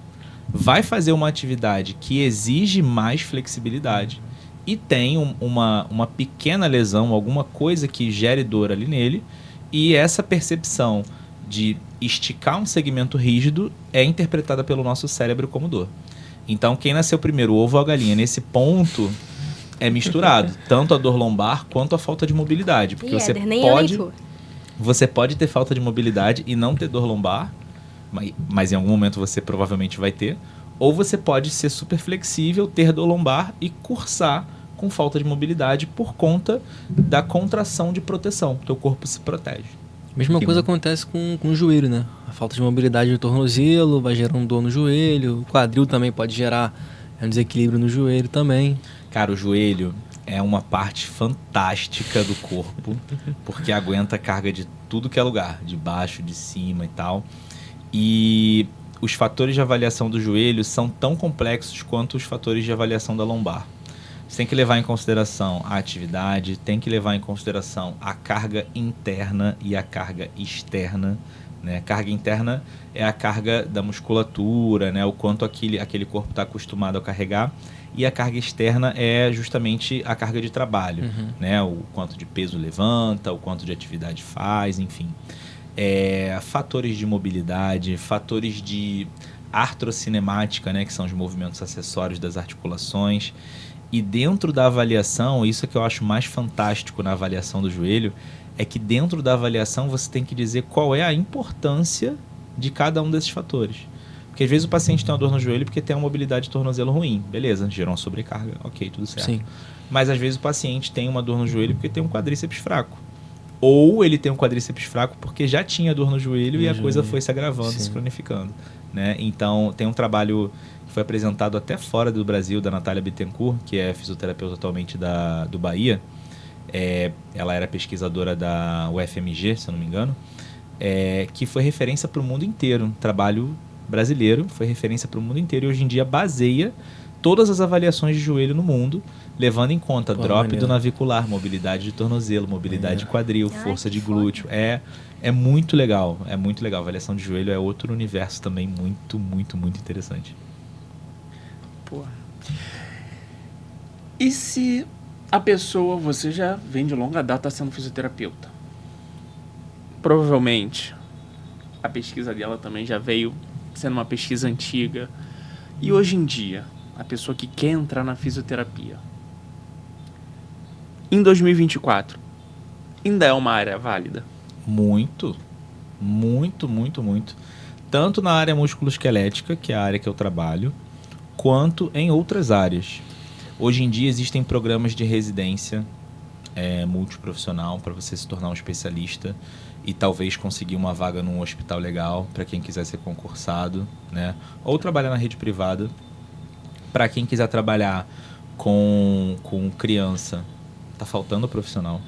vai fazer uma atividade que exige mais flexibilidade e tem uma pequena lesão, alguma coisa que gere dor ali nele, e essa percepção de esticar um segmento rígido é interpretada pelo nosso cérebro como dor. Então, quem nasceu primeiro, o ovo ou a galinha, nesse ponto é misturado, tanto a dor lombar quanto a falta de mobilidade. Porque você pode ter falta de mobilidade e não ter dor lombar, mas em algum momento você provavelmente vai ter, ou você pode ser super flexível, ter dor lombar e cursar com falta de mobilidade por conta da contração de proteção. Teu corpo se protege. Mesma coisa acontece com o joelho, né? A falta de mobilidade do tornozelo vai gerar dor no joelho, o quadril também pode gerar um desequilíbrio no joelho também. Cara, o joelho é uma parte fantástica do corpo, porque aguenta carga de tudo que é lugar, de baixo, de cima e tal. E os fatores de avaliação do joelho são tão complexos quanto os fatores de avaliação da lombar. Você tem que levar em consideração a atividade, tem que levar em consideração a carga interna e a carga externa, né? A carga interna é a carga da musculatura, né? O quanto aquele corpo está acostumado a carregar. E a carga externa é justamente a carga de trabalho, né? O quanto de peso levanta, o quanto de atividade faz, enfim. Fatores de mobilidade, fatores de artrocinemática, né? Que são os movimentos acessórios das articulações. E dentro da avaliação, isso é que eu acho mais fantástico na avaliação do joelho, é que dentro da avaliação você tem que dizer qual é a importância de cada um desses fatores. Porque às vezes o paciente tem uma dor no joelho porque tem uma mobilidade de tornozelo ruim. Beleza, gerou uma sobrecarga, ok, tudo certo. Sim. Mas às vezes o paciente tem uma dor no joelho porque tem um quadríceps fraco. Ou ele tem um quadríceps fraco porque já tinha dor no joelho e a coisa foi se agravando, se cronificando, né? Então tem um trabalho que foi apresentado até fora do Brasil, da Natália Bittencourt, que é fisioterapeuta atualmente do Bahia. Ela era pesquisadora da UFMG, se eu não me engano, que foi referência para o mundo inteiro. Um trabalho brasileiro, foi referência para o mundo inteiro e hoje em dia baseia todas as avaliações de joelho no mundo, levando em conta drop do navicular, mobilidade de tornozelo, mobilidade de quadril, força de glúteo. É muito legal, é muito legal. A avaliação de joelho é outro universo também muito, muito, muito interessante. Porra. E se a pessoa, você já vem de longa data sendo fisioterapeuta? Provavelmente a pesquisa dela também já veio sendo uma pesquisa antiga. E hoje em dia, a pessoa que quer entrar na fisioterapia, em 2024, ainda é uma área válida? Muito, muito, muito, muito. Tanto na área musculoesquelética, que é a área que eu trabalho, quanto em outras áreas. Hoje em dia existem programas de residência multiprofissional para você se tornar um especialista e talvez conseguir uma vaga num hospital legal para quem quiser ser concursado, né? Ou trabalhar na rede privada. Para quem quiser trabalhar com criança, tá faltando profissional.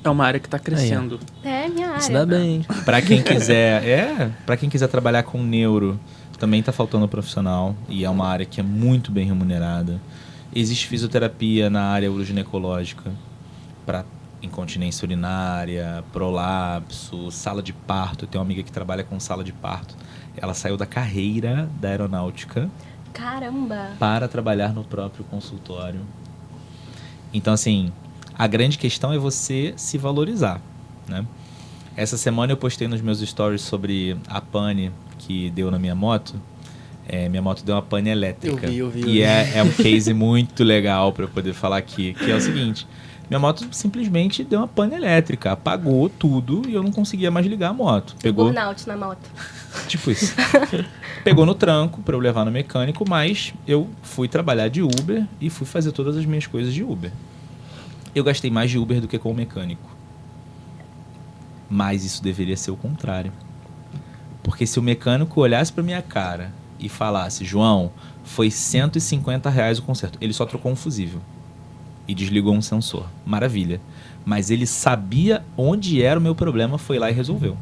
É uma área que está crescendo. É minha área. Se dá bem. Para quem quiser trabalhar com neuro, também tá faltando profissional e é uma área que é muito bem remunerada. Existe fisioterapia na área uroginecológica para incontinência urinária, prolapso, sala de parto. Eu tenho uma amiga que trabalha com sala de parto. Ela saiu da carreira da aeronáutica. Caramba! Para trabalhar no próprio consultório. Então, assim, a grande questão é você se valorizar, né? Essa semana eu postei nos meus stories sobre a pane que deu na minha moto. Minha moto deu uma pane elétrica. Eu vi. E é um case muito legal para eu poder falar aqui, que é o seguinte: minha moto simplesmente deu uma pane elétrica, apagou tudo e eu não conseguia mais ligar a moto. Pegou Burnout na moto. Tipo isso. Pegou no tranco para eu levar no mecânico, mas eu fui trabalhar de Uber e fui fazer todas as minhas coisas de Uber. Eu gastei mais de Uber do que com o mecânico. Mas isso deveria ser o contrário. Porque se o mecânico olhasse para minha cara e falasse: João, foi R$150 o conserto. Ele só trocou um fusível e desligou um sensor. Maravilha. Mas ele sabia onde era o meu problema, foi lá e resolveu.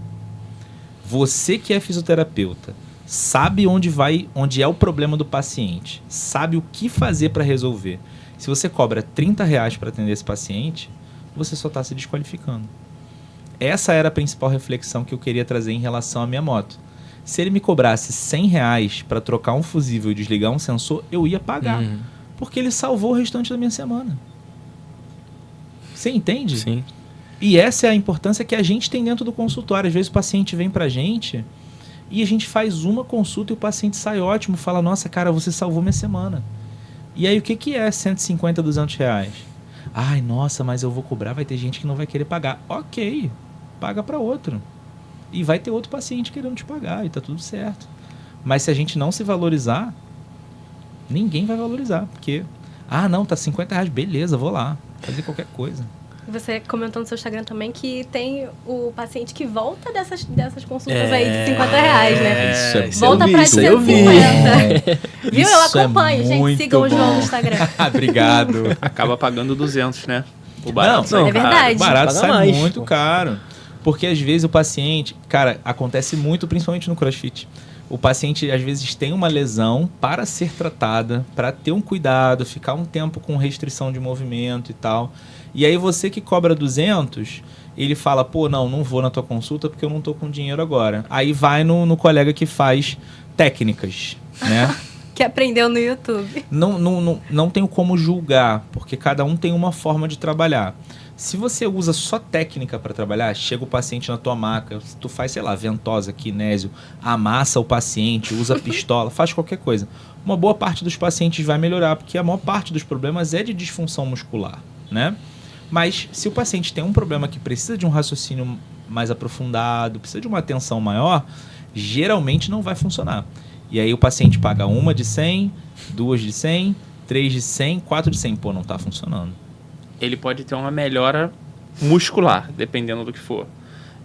Você que é fisioterapeuta, sabe onde é o problema do paciente, sabe o que fazer para resolver. Se você cobra R$30 para atender esse paciente, você só está se desqualificando. Essa era a principal reflexão que eu queria trazer em relação à minha moto. Se ele me cobrasse R$100 para trocar um fusível e desligar um sensor, eu ia pagar. Porque ele salvou o restante da minha semana. Você entende? Sim. E essa é a importância que a gente tem dentro do consultório. Às vezes o paciente vem pra gente e a gente faz uma consulta e o paciente sai ótimo, fala: nossa, cara, você salvou minha semana. E aí o que é 150, R$200? Ai, nossa, mas eu vou cobrar, vai ter gente que não vai querer pagar. Ok, paga pra outro. E vai ter outro paciente querendo te pagar e tá tudo certo. Mas se a gente não se valorizar, ninguém vai valorizar. Porque, não, tá R$50, beleza, vou lá fazer qualquer coisa. Você comentou no seu Instagram também que tem o paciente que volta dessas consultas aí de R$50, né? Volta pra 150. Viu? Eu acompanho, gente. Sigam o João no Instagram. Obrigado. Acaba pagando 200, né? O barato. É verdade. O barato Paga sai mais. muito caro. Porque às vezes o paciente... Cara, acontece muito, principalmente no CrossFit. O paciente às vezes tem uma lesão para ser tratada, para ter um cuidado, ficar um tempo com restrição de movimento e tal. E aí você que cobra 200, ele fala, pô, não vou na tua consulta porque eu não tô com dinheiro agora. Aí vai no colega que faz técnicas, né? Que aprendeu no YouTube. Não tenho como julgar, porque cada um tem uma forma de trabalhar. Se você usa só técnica para trabalhar, chega o paciente na tua maca, tu faz, sei lá, ventosa, kinésio, amassa o paciente, usa pistola, faz qualquer coisa. Uma boa parte dos pacientes vai melhorar, porque a maior parte dos problemas é de disfunção muscular, né? Mas se o paciente tem um problema que precisa de um raciocínio mais aprofundado, precisa de uma atenção maior, geralmente não vai funcionar. E aí o paciente paga 1 de 100, 2 de 100, 3 de 100, 4 de 100. Pô, não tá funcionando. Ele pode ter uma melhora muscular, dependendo do que for.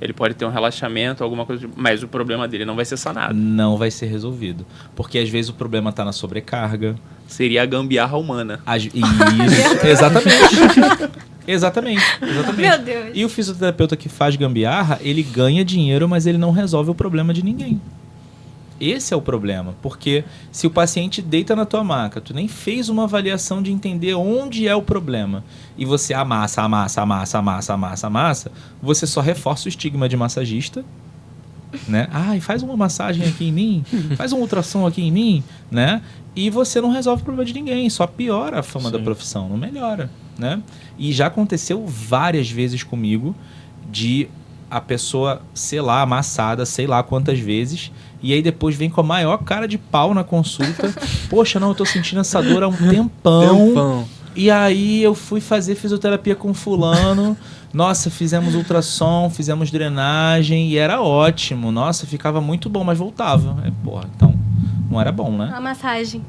Ele pode ter um relaxamento, alguma coisa, mas o problema dele não vai ser sanado. Não vai ser resolvido. Porque às vezes o problema está na sobrecarga. Seria a gambiarra humana. Isso, exatamente. Meu Deus. E o fisioterapeuta que faz gambiarra, ele ganha dinheiro, mas ele não resolve o problema de ninguém. Esse é o problema, porque se o paciente deita na tua maca, tu nem fez uma avaliação de entender onde é o problema, e você amassa, você só reforça o estigma de massagista, né? Ai, faz uma massagem aqui em mim, faz um ultrassom aqui em mim, né? E você não resolve o problema de ninguém, só piora a fama da profissão, não melhora, né? E já aconteceu várias vezes comigo de a pessoa, sei lá, amassada, sei lá quantas vezes, e aí depois vem com a maior cara de pau na consulta. Poxa, não, eu tô sentindo essa dor há um tempão. E aí eu fui fazer fisioterapia com fulano. Nossa, fizemos ultrassom, fizemos drenagem e era ótimo. Nossa, ficava muito bom, mas voltava. Porra, então não era bom, né? A massagem.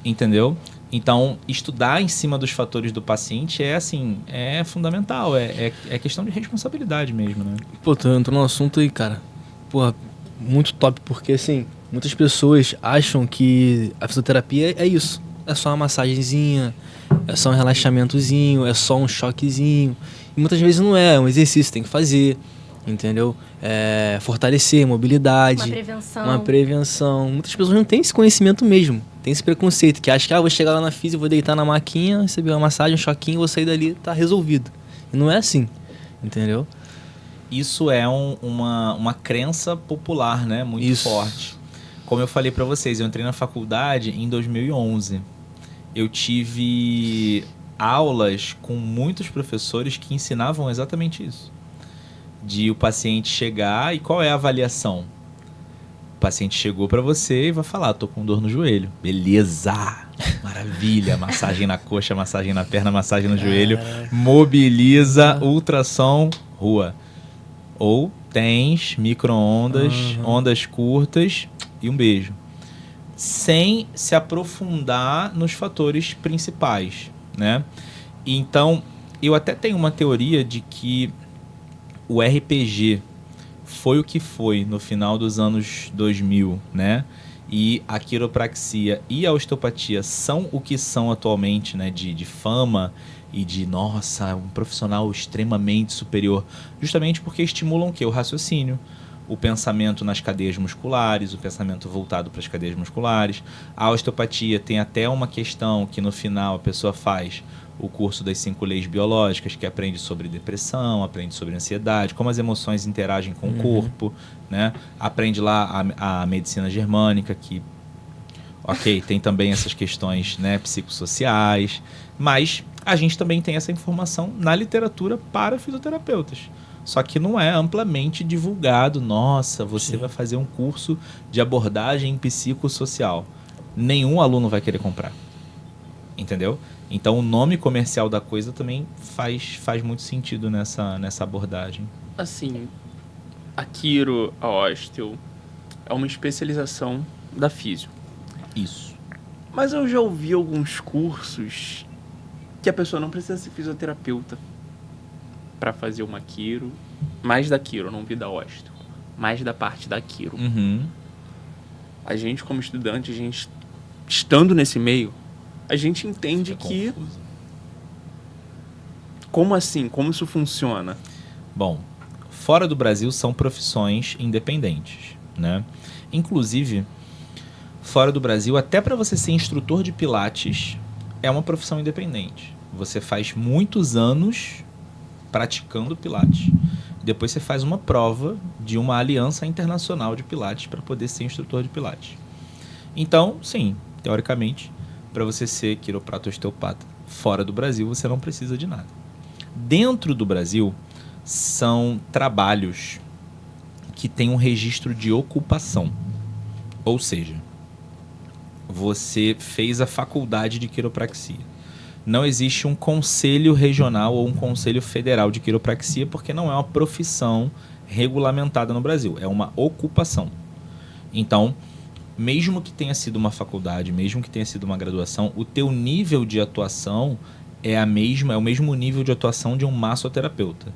Entendeu? Então, estudar em cima dos fatores do paciente é assim, é fundamental. É questão de responsabilidade mesmo, né? Pô, tu entrou no assunto aí, cara. Porra, muito top, porque assim, muitas pessoas acham que a fisioterapia é isso. É só uma massagenzinha, é só um relaxamentozinho, é só um choquezinho. E muitas vezes não é um exercício, tem que fazer, entendeu? Fortalecer, mobilidade. Uma prevenção. Muitas pessoas não têm esse conhecimento mesmo. Tem esse preconceito, que acha que vou chegar lá na física, vou deitar na maquinha, receber uma massagem, um choquinho, vou sair dali, tá resolvido. E não é assim, entendeu? Isso é uma crença popular, né? Muito forte. Como eu falei para vocês, eu entrei na faculdade em 2011. Eu tive aulas com muitos professores que ensinavam exatamente isso. De o paciente chegar e qual é a avaliação? O paciente chegou para você e vai falar, tô com dor no joelho. Beleza! Maravilha! Massagem na coxa, massagem na perna, massagem no joelho. Mobiliza, ultrassom, rua. Ou TENS, micro-ondas, ondas curtas e um beijo. Sem se aprofundar nos fatores principais, né? Então, eu até tenho uma teoria de que o RPG foi o que foi no final dos anos 2000, né? E a quiropraxia e a osteopatia são o que são atualmente, né? De fama e de, nossa, um profissional extremamente superior. Justamente porque estimulam o quê? O raciocínio, o pensamento nas cadeias musculares, o pensamento voltado para as cadeias musculares. A osteopatia tem até uma questão que no final a pessoa faz o curso das 5 leis biológicas, que aprende sobre depressão, aprende sobre ansiedade, como as emoções interagem com o corpo, né? Aprende lá a medicina germânica, que, ok, tem também essas questões, né, psicossociais, mas a gente também tem essa informação na literatura para fisioterapeutas. Só que não é amplamente divulgado. Nossa, você vai fazer um curso de abordagem psicossocial. Nenhum aluno vai querer comprar. Entendeu? Então o nome comercial da coisa também faz muito sentido nessa abordagem. Assim, a quiro, a osteo, é uma especialização da físio. Isso. Mas eu já ouvi alguns cursos que a pessoa não precisa ser fisioterapeuta para fazer uma quiro, mais da quiro, não vi da osteo, mais da parte da quiro. A gente, como estudante, a gente estando nesse meio, a gente entende que... Como assim? Como isso funciona? Bom, fora do Brasil são profissões independentes, né? Inclusive, fora do Brasil, até para você ser instrutor de pilates, é uma profissão independente. Você faz muitos anos praticando pilates. Depois você faz uma prova de uma aliança internacional de pilates para poder ser instrutor de pilates. Então, sim, teoricamente, para você ser quiroprata ou osteopata fora do Brasil, você não precisa de nada. Dentro do Brasil, são trabalhos que têm um registro de ocupação. Ou seja, você fez a faculdade de quiropraxia. Não existe um conselho regional ou um conselho federal de quiropraxia porque não é uma profissão regulamentada no Brasil, é uma ocupação. Então, mesmo que tenha sido uma faculdade, mesmo que tenha sido uma graduação, o teu nível de atuação é o mesmo nível de atuação de um massoterapeuta.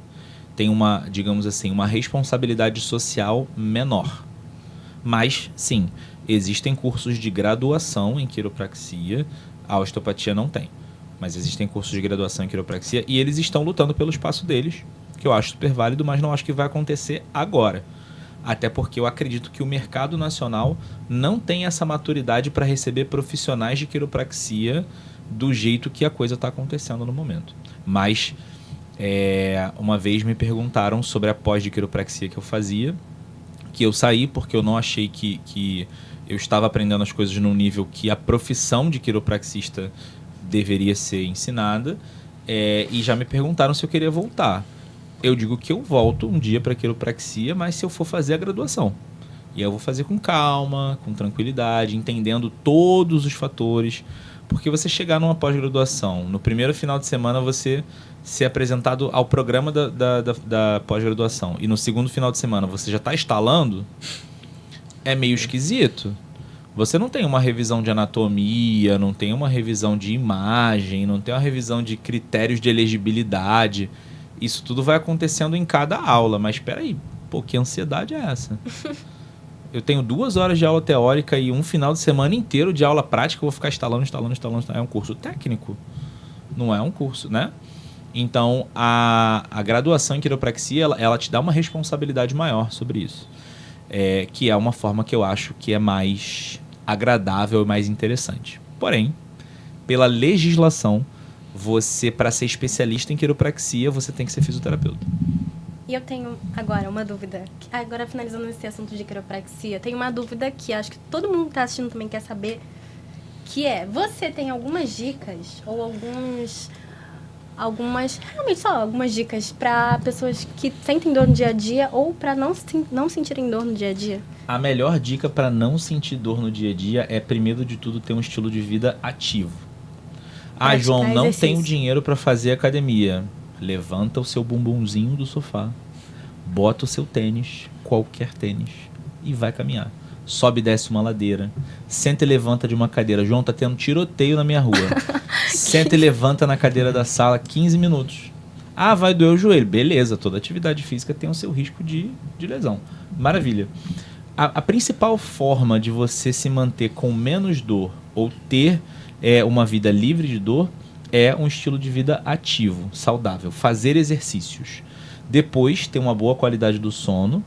Tem uma, digamos assim, uma responsabilidade social menor. Mas, sim, existem cursos de graduação em quiropraxia, a osteopatia não tem. Mas existem cursos de graduação em quiropraxia e eles estão lutando pelo espaço deles, que eu acho super válido, mas não acho que vai acontecer agora. Até porque eu acredito que o mercado nacional não tem essa maturidade para receber profissionais de quiropraxia do jeito que a coisa está acontecendo no momento. Mas, uma vez me perguntaram sobre a pós de quiropraxia que eu fazia, que eu saí porque eu não achei que eu estava aprendendo as coisas num nível que a profissão de quiropraxista deveria ser ensinada, e já me perguntaram se eu queria voltar. Eu digo que eu volto um dia para quiropraxia, mas se eu for fazer a graduação. E aí eu vou fazer com calma, com tranquilidade, entendendo todos os fatores. Porque você chegar numa pós-graduação, no primeiro final de semana você ser apresentado ao programa da pós-graduação, e no segundo final de semana você já está instalando, é meio esquisito. Você não tem uma revisão de anatomia, não tem uma revisão de imagem, não tem uma revisão de critérios de elegibilidade. Isso tudo vai acontecendo em cada aula. Mas espera aí, pô, que ansiedade é essa? Eu tenho 2 horas de aula teórica e um final de semana inteiro de aula prática, eu vou ficar instalando. É um curso técnico, não é um curso, né? Então, a graduação em quiropraxia, ela te dá uma responsabilidade maior sobre isso. Que é uma forma que eu acho que é mais agradável e mais interessante. Porém, pela legislação, você, para ser especialista em quiropraxia, você tem que ser fisioterapeuta. E eu tenho agora uma dúvida. Agora, finalizando esse assunto de quiropraxia, tenho uma dúvida que acho que todo mundo que está assistindo também quer saber, que você tem algumas dicas ou realmente só algumas dicas para pessoas que sentem dor no dia a dia ou para não sentirem dor no dia a dia? A melhor dica para não sentir dor no dia a dia é, primeiro de tudo, ter um estilo de vida ativo. João, não tenho dinheiro para fazer academia. Levanta o seu bumbumzinho do sofá, bota o seu tênis, qualquer tênis, e vai caminhar. Sobe e desce uma ladeira, senta e levanta de uma cadeira. João, tá tendo tiroteio na minha rua. Senta e levanta na cadeira da sala 15 minutos. Vai doer o joelho. Beleza, toda atividade física tem o seu risco de lesão. Maravilha. A principal forma de você se manter com menos dor ou ter uma vida livre de dor é um estilo de vida ativo, saudável, fazer exercícios. Depois, ter uma boa qualidade do sono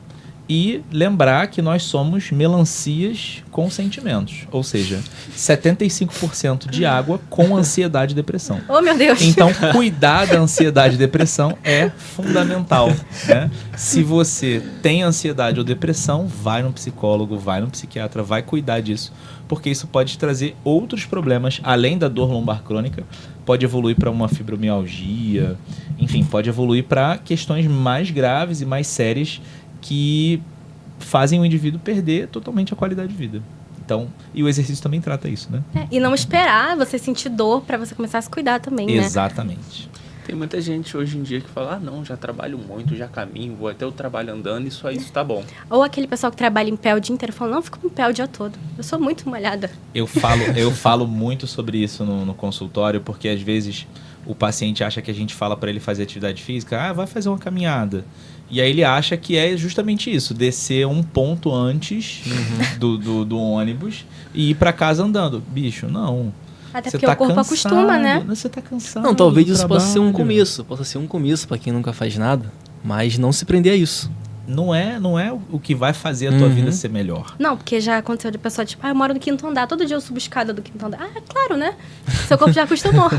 e lembrar que nós somos melancias com sentimentos, ou seja, 75% de água com ansiedade e depressão. Oh, meu Deus! Então, cuidar da ansiedade e depressão é fundamental, né? Se você tem ansiedade ou depressão, vai no psicólogo, vai no psiquiatra, vai cuidar disso, porque isso pode trazer outros problemas, além da dor lombar crônica, pode evoluir para uma fibromialgia, enfim, pode evoluir para questões mais graves e mais sérias que fazem o indivíduo perder totalmente a qualidade de vida. Então, e o exercício também trata isso, né? E não esperar você sentir dor para você começar a se cuidar também, né? Exatamente. Tem muita gente hoje em dia que fala, não, já trabalho muito, já caminho, vou até o trabalho andando e só isso tá bom. Ou aquele pessoal que trabalha em pé o dia inteiro fala, não, eu fico em pé o dia todo. Eu sou muito molhada. Eu falo muito sobre isso no consultório, porque às vezes o paciente acha que a gente fala para ele fazer atividade física, vai fazer uma caminhada. E aí ele acha que é justamente isso, descer um ponto antes do ônibus e ir para casa andando. Bicho, não. Até porque o corpo acostuma, né? Você tá cansado. Não, talvez isso possa ser um começo. Possa ser um começo para quem nunca faz nada. Mas não se prender a isso. Não é o que vai fazer a tua vida ser melhor. Não, porque já aconteceu de pessoa, tipo, eu moro no quinto andar, todo dia eu subo escada do quinto andar. Ah, claro, né? Seu corpo já acostumou.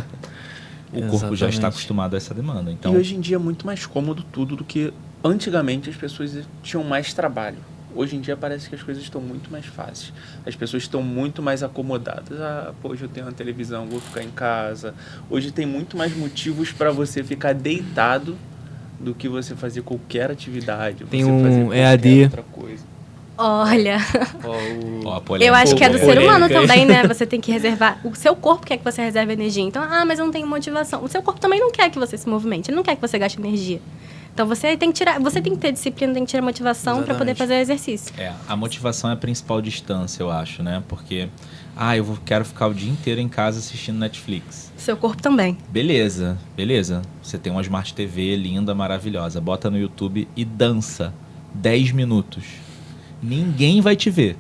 O corpo já está acostumado a essa demanda. Então, E hoje em dia é muito mais cômodo tudo do que antigamente as pessoas tinham mais trabalho. Hoje em dia parece que as coisas estão muito mais fáceis. As pessoas estão muito mais acomodadas. Pô, hoje eu tenho uma televisão, vou ficar em casa. Hoje tem muito mais motivos para você ficar deitado do que você fazer qualquer atividade. Tem você um fazer qualquer EAD. outra coisa. Olha, ó, a polêmica. eu acho que é do ser humano polêmica, hein? também, né? Você tem que reservar. O seu corpo quer que você reserve energia. Então, mas eu não tenho motivação. O seu corpo também não quer que você se movimente. Ele não quer que você gaste energia. Então, você tem que ter disciplina, tem que tirar motivação para poder Exatamente. fazer exercício. A motivação é a principal distância, eu acho, né? Porque, quero ficar o dia inteiro em casa assistindo Netflix. Seu corpo também. Beleza. Você tem uma Smart TV linda, maravilhosa. Bota no YouTube e dança 10 minutos. Ninguém vai te ver.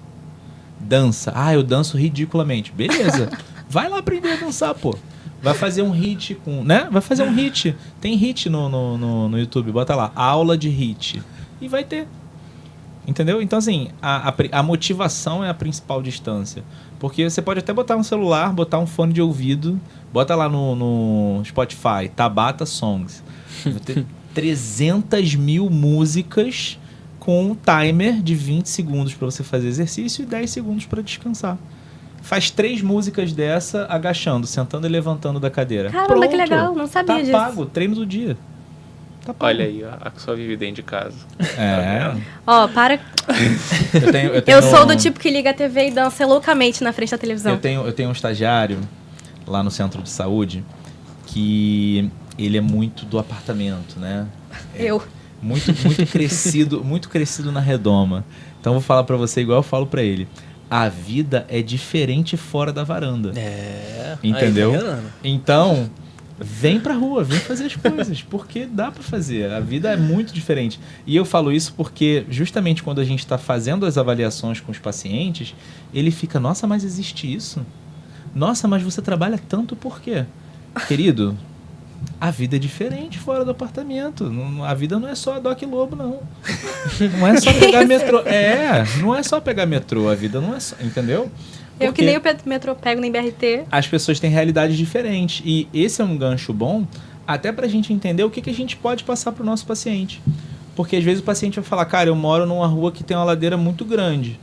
Dança. Eu danço ridiculamente. Beleza. Vai lá aprender a dançar, pô. Vai fazer um hit né? Vai fazer um hit. Tem hit no YouTube. Bota lá, aula de hit. E vai ter. Entendeu? Então, assim, a motivação é a principal distância. Porque você pode até botar um celular, botar um fone de ouvido, bota lá no Spotify, Tabata Songs. Vai ter 300 mil músicas com um timer de 20 segundos para você fazer exercício e 10 segundos para descansar. Faz 3 músicas dessa agachando, sentando e levantando da cadeira. Caramba, Pronto. que legal, não sabia disso. Tá pago, treino do dia. Tá pago. Olha aí, a que só vive dentro de casa. Ó, para. Eu Eu sou do tipo que liga a TV e dança loucamente na frente da televisão. Eu tenho um estagiário lá no centro de saúde que ele é muito do apartamento, né? Muito crescido na redoma. Então eu vou falar pra você igual eu falo pra ele. A vida é diferente fora da varanda. Entendeu? Aí, tá vendo? Então, vem pra rua, vem fazer as coisas, porque dá pra fazer. A vida é muito diferente. E eu falo isso porque justamente quando a gente está fazendo as avaliações com os pacientes, ele fica, nossa, mas existe isso? Nossa, mas você trabalha tanto por quê? Querido, a vida é diferente fora do apartamento. A vida não é só a Doc Lobo, não. Não é só pegar metrô. Não é só pegar metrô. A vida não é só... Entendeu? Eu Porque que nem o metrô pego, nem BRT. as pessoas têm realidades diferentes. E esse é um gancho bom até pra gente entender o que a gente pode passar pro nosso paciente. Porque às vezes o paciente vai falar, cara, eu moro numa rua que tem uma ladeira muito grande.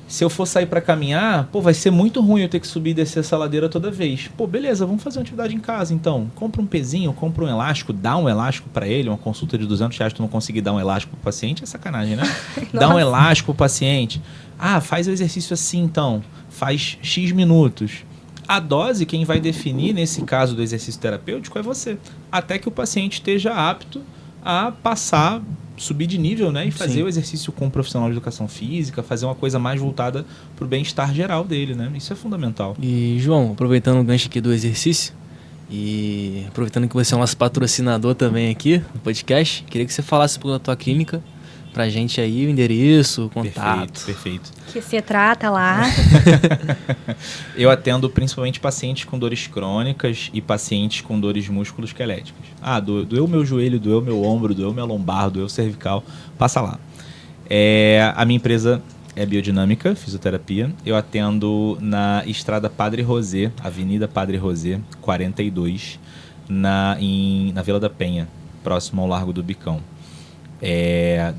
Se eu for sair pra caminhar, vai ser muito ruim eu ter que subir e descer essa ladeira toda vez. Beleza, vamos fazer uma atividade em casa, então. Compra um pezinho, compra um elástico, dá um elástico pra ele, uma consulta de R$200, tu não conseguir dar um elástico pro paciente, é sacanagem, né? Dá um elástico pro paciente. Faz o exercício assim, então. Faz X minutos. A dose, quem vai definir, nesse caso do exercício terapêutico, é você. Até que o paciente esteja apto a passar... subir de nível, né? E fazer Sim. o exercício com um profissional de educação física, fazer uma coisa mais voltada para o bem-estar geral dele, né? Isso é fundamental. E, João, aproveitando o gancho aqui do exercício e aproveitando que você é o nosso patrocinador também aqui no podcast, queria que você falasse um pouco da tua clínica pra gente aí, o endereço, o contato. Perfeito. Que se trata lá. Eu atendo principalmente pacientes com dores crônicas e pacientes com dores musculoesqueléticas. Doeu meu joelho, doeu meu ombro, doeu minha lombar, doeu cervical. Passa lá. A minha empresa é Biodinâmica Fisioterapia. Eu atendo na Estrada Padre Rosé, Avenida Padre Rosé, 42, na Vila da Penha, próximo ao Largo do Bicão.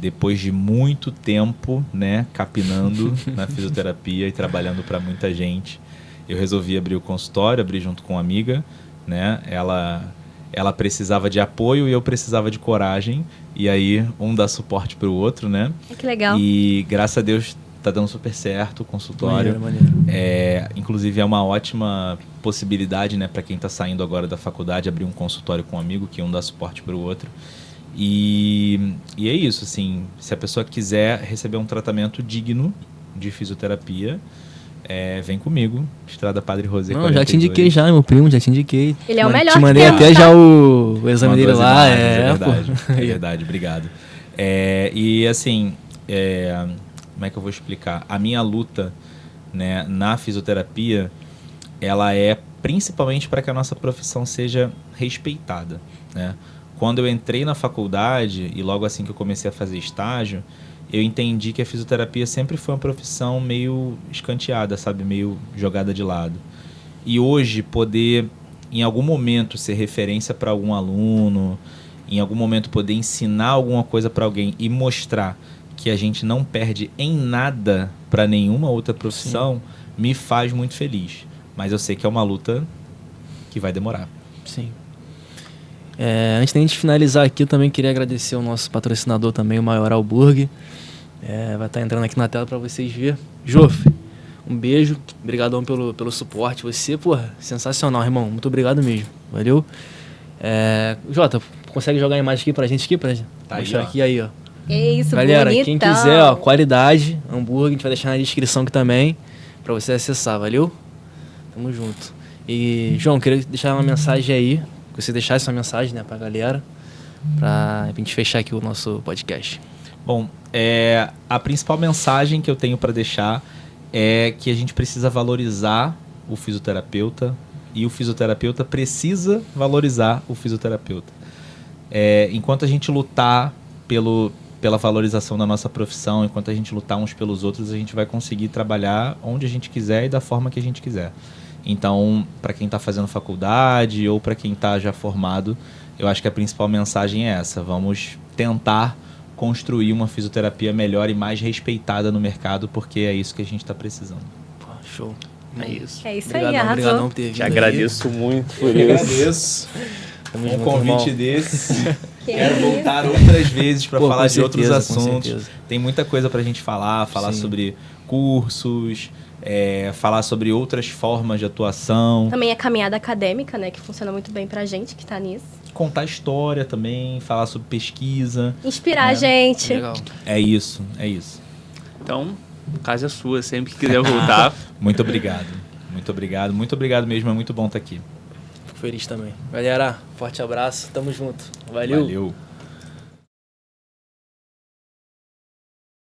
Depois de muito tempo, né, capinando na fisioterapia e trabalhando para muita gente, eu resolvi abrir o consultório, abrir junto com uma amiga, né? Ela precisava de apoio e eu precisava de coragem, e aí um dá suporte para o outro, né? Que legal. E graças a Deus tá dando super certo o consultório. Maneiro. Inclusive é uma ótima possibilidade, né, para quem está saindo agora da faculdade, abrir um consultório com um amigo, que um dá suporte para o outro. E é isso, assim, se a pessoa quiser receber um tratamento digno de fisioterapia, vem comigo, Estrada Padre Rosé. Não, já te indiquei já, meu primo, já te indiquei. Ele é o melhor Te mandei que até temos, já tá? o exame dele lá. É verdade, pô. é verdade, obrigado. E assim, como é que eu vou explicar? A minha luta, né, na fisioterapia, ela é principalmente para que a nossa profissão seja respeitada, né? quando eu entrei na faculdade e logo assim que eu comecei a fazer estágio, eu entendi que a fisioterapia sempre foi uma profissão meio escanteada, sabe? Meio jogada de lado. E hoje poder, em algum momento, ser referência para algum aluno, em algum momento poder ensinar alguma coisa para alguém e mostrar que a gente não perde em nada para nenhuma outra profissão, me faz muito feliz. Mas eu sei que é uma luta que vai demorar. Sim. Antes da gente finalizar aqui, eu também queria agradecer ao nosso patrocinador também, o Maioral Burger. Vai estar entrando aqui na tela para vocês verem. Joff, um beijo. Obrigadão pelo suporte. Você, porra, sensacional, irmão. Muito obrigado mesmo. Valeu. Jota, consegue jogar a imagem aqui pra gente aqui? Pra Tá aí, mostrar ó. aqui, aí, ó. É isso, Galera, bonitão. quem quiser, ó, qualidade, hambúrguer, a gente vai deixar na descrição aqui também, pra você acessar, valeu? Tamo junto. E, João, queria deixar uma mensagem aí, que você deixasse uma mensagem, né, pra galera, pra gente fechar aqui o nosso podcast. Bom, a principal mensagem que eu tenho para deixar é que a gente precisa valorizar o fisioterapeuta e o fisioterapeuta precisa valorizar o fisioterapeuta. Enquanto a gente lutar pela valorização da nossa profissão, enquanto a gente lutar uns pelos outros, a gente vai conseguir trabalhar onde a gente quiser e da forma que a gente quiser. Então, para quem está fazendo faculdade ou para quem está já formado, eu acho que a principal mensagem é essa. Vamos tentar construir uma fisioterapia melhor e mais respeitada no mercado, porque é isso que a gente está precisando. Pô, show. É isso. É isso Obrigadão, aí, arrasou. obrigadão por ter vindo Te aí. agradeço muito por Eu isso. agradeço. Tamo Um junto, convite irmão. desse. Que Quero isso. voltar outras vezes para Pô, falar com de outros certeza, com assuntos. certeza. Tem muita coisa para a gente falar Sim. sobre cursos, falar sobre outras formas de atuação, Também a caminhada acadêmica, né, que funciona muito bem pra gente que tá nisso. contar história também, falar sobre pesquisa. Inspirar a gente. Legal. É isso, é isso. Então, a casa é sua, sempre que quiser voltar. Muito obrigado. Muito obrigado. Muito obrigado mesmo, é muito bom estar aqui. Fico feliz também. Galera, forte abraço, tamo junto. Valeu. Valeu.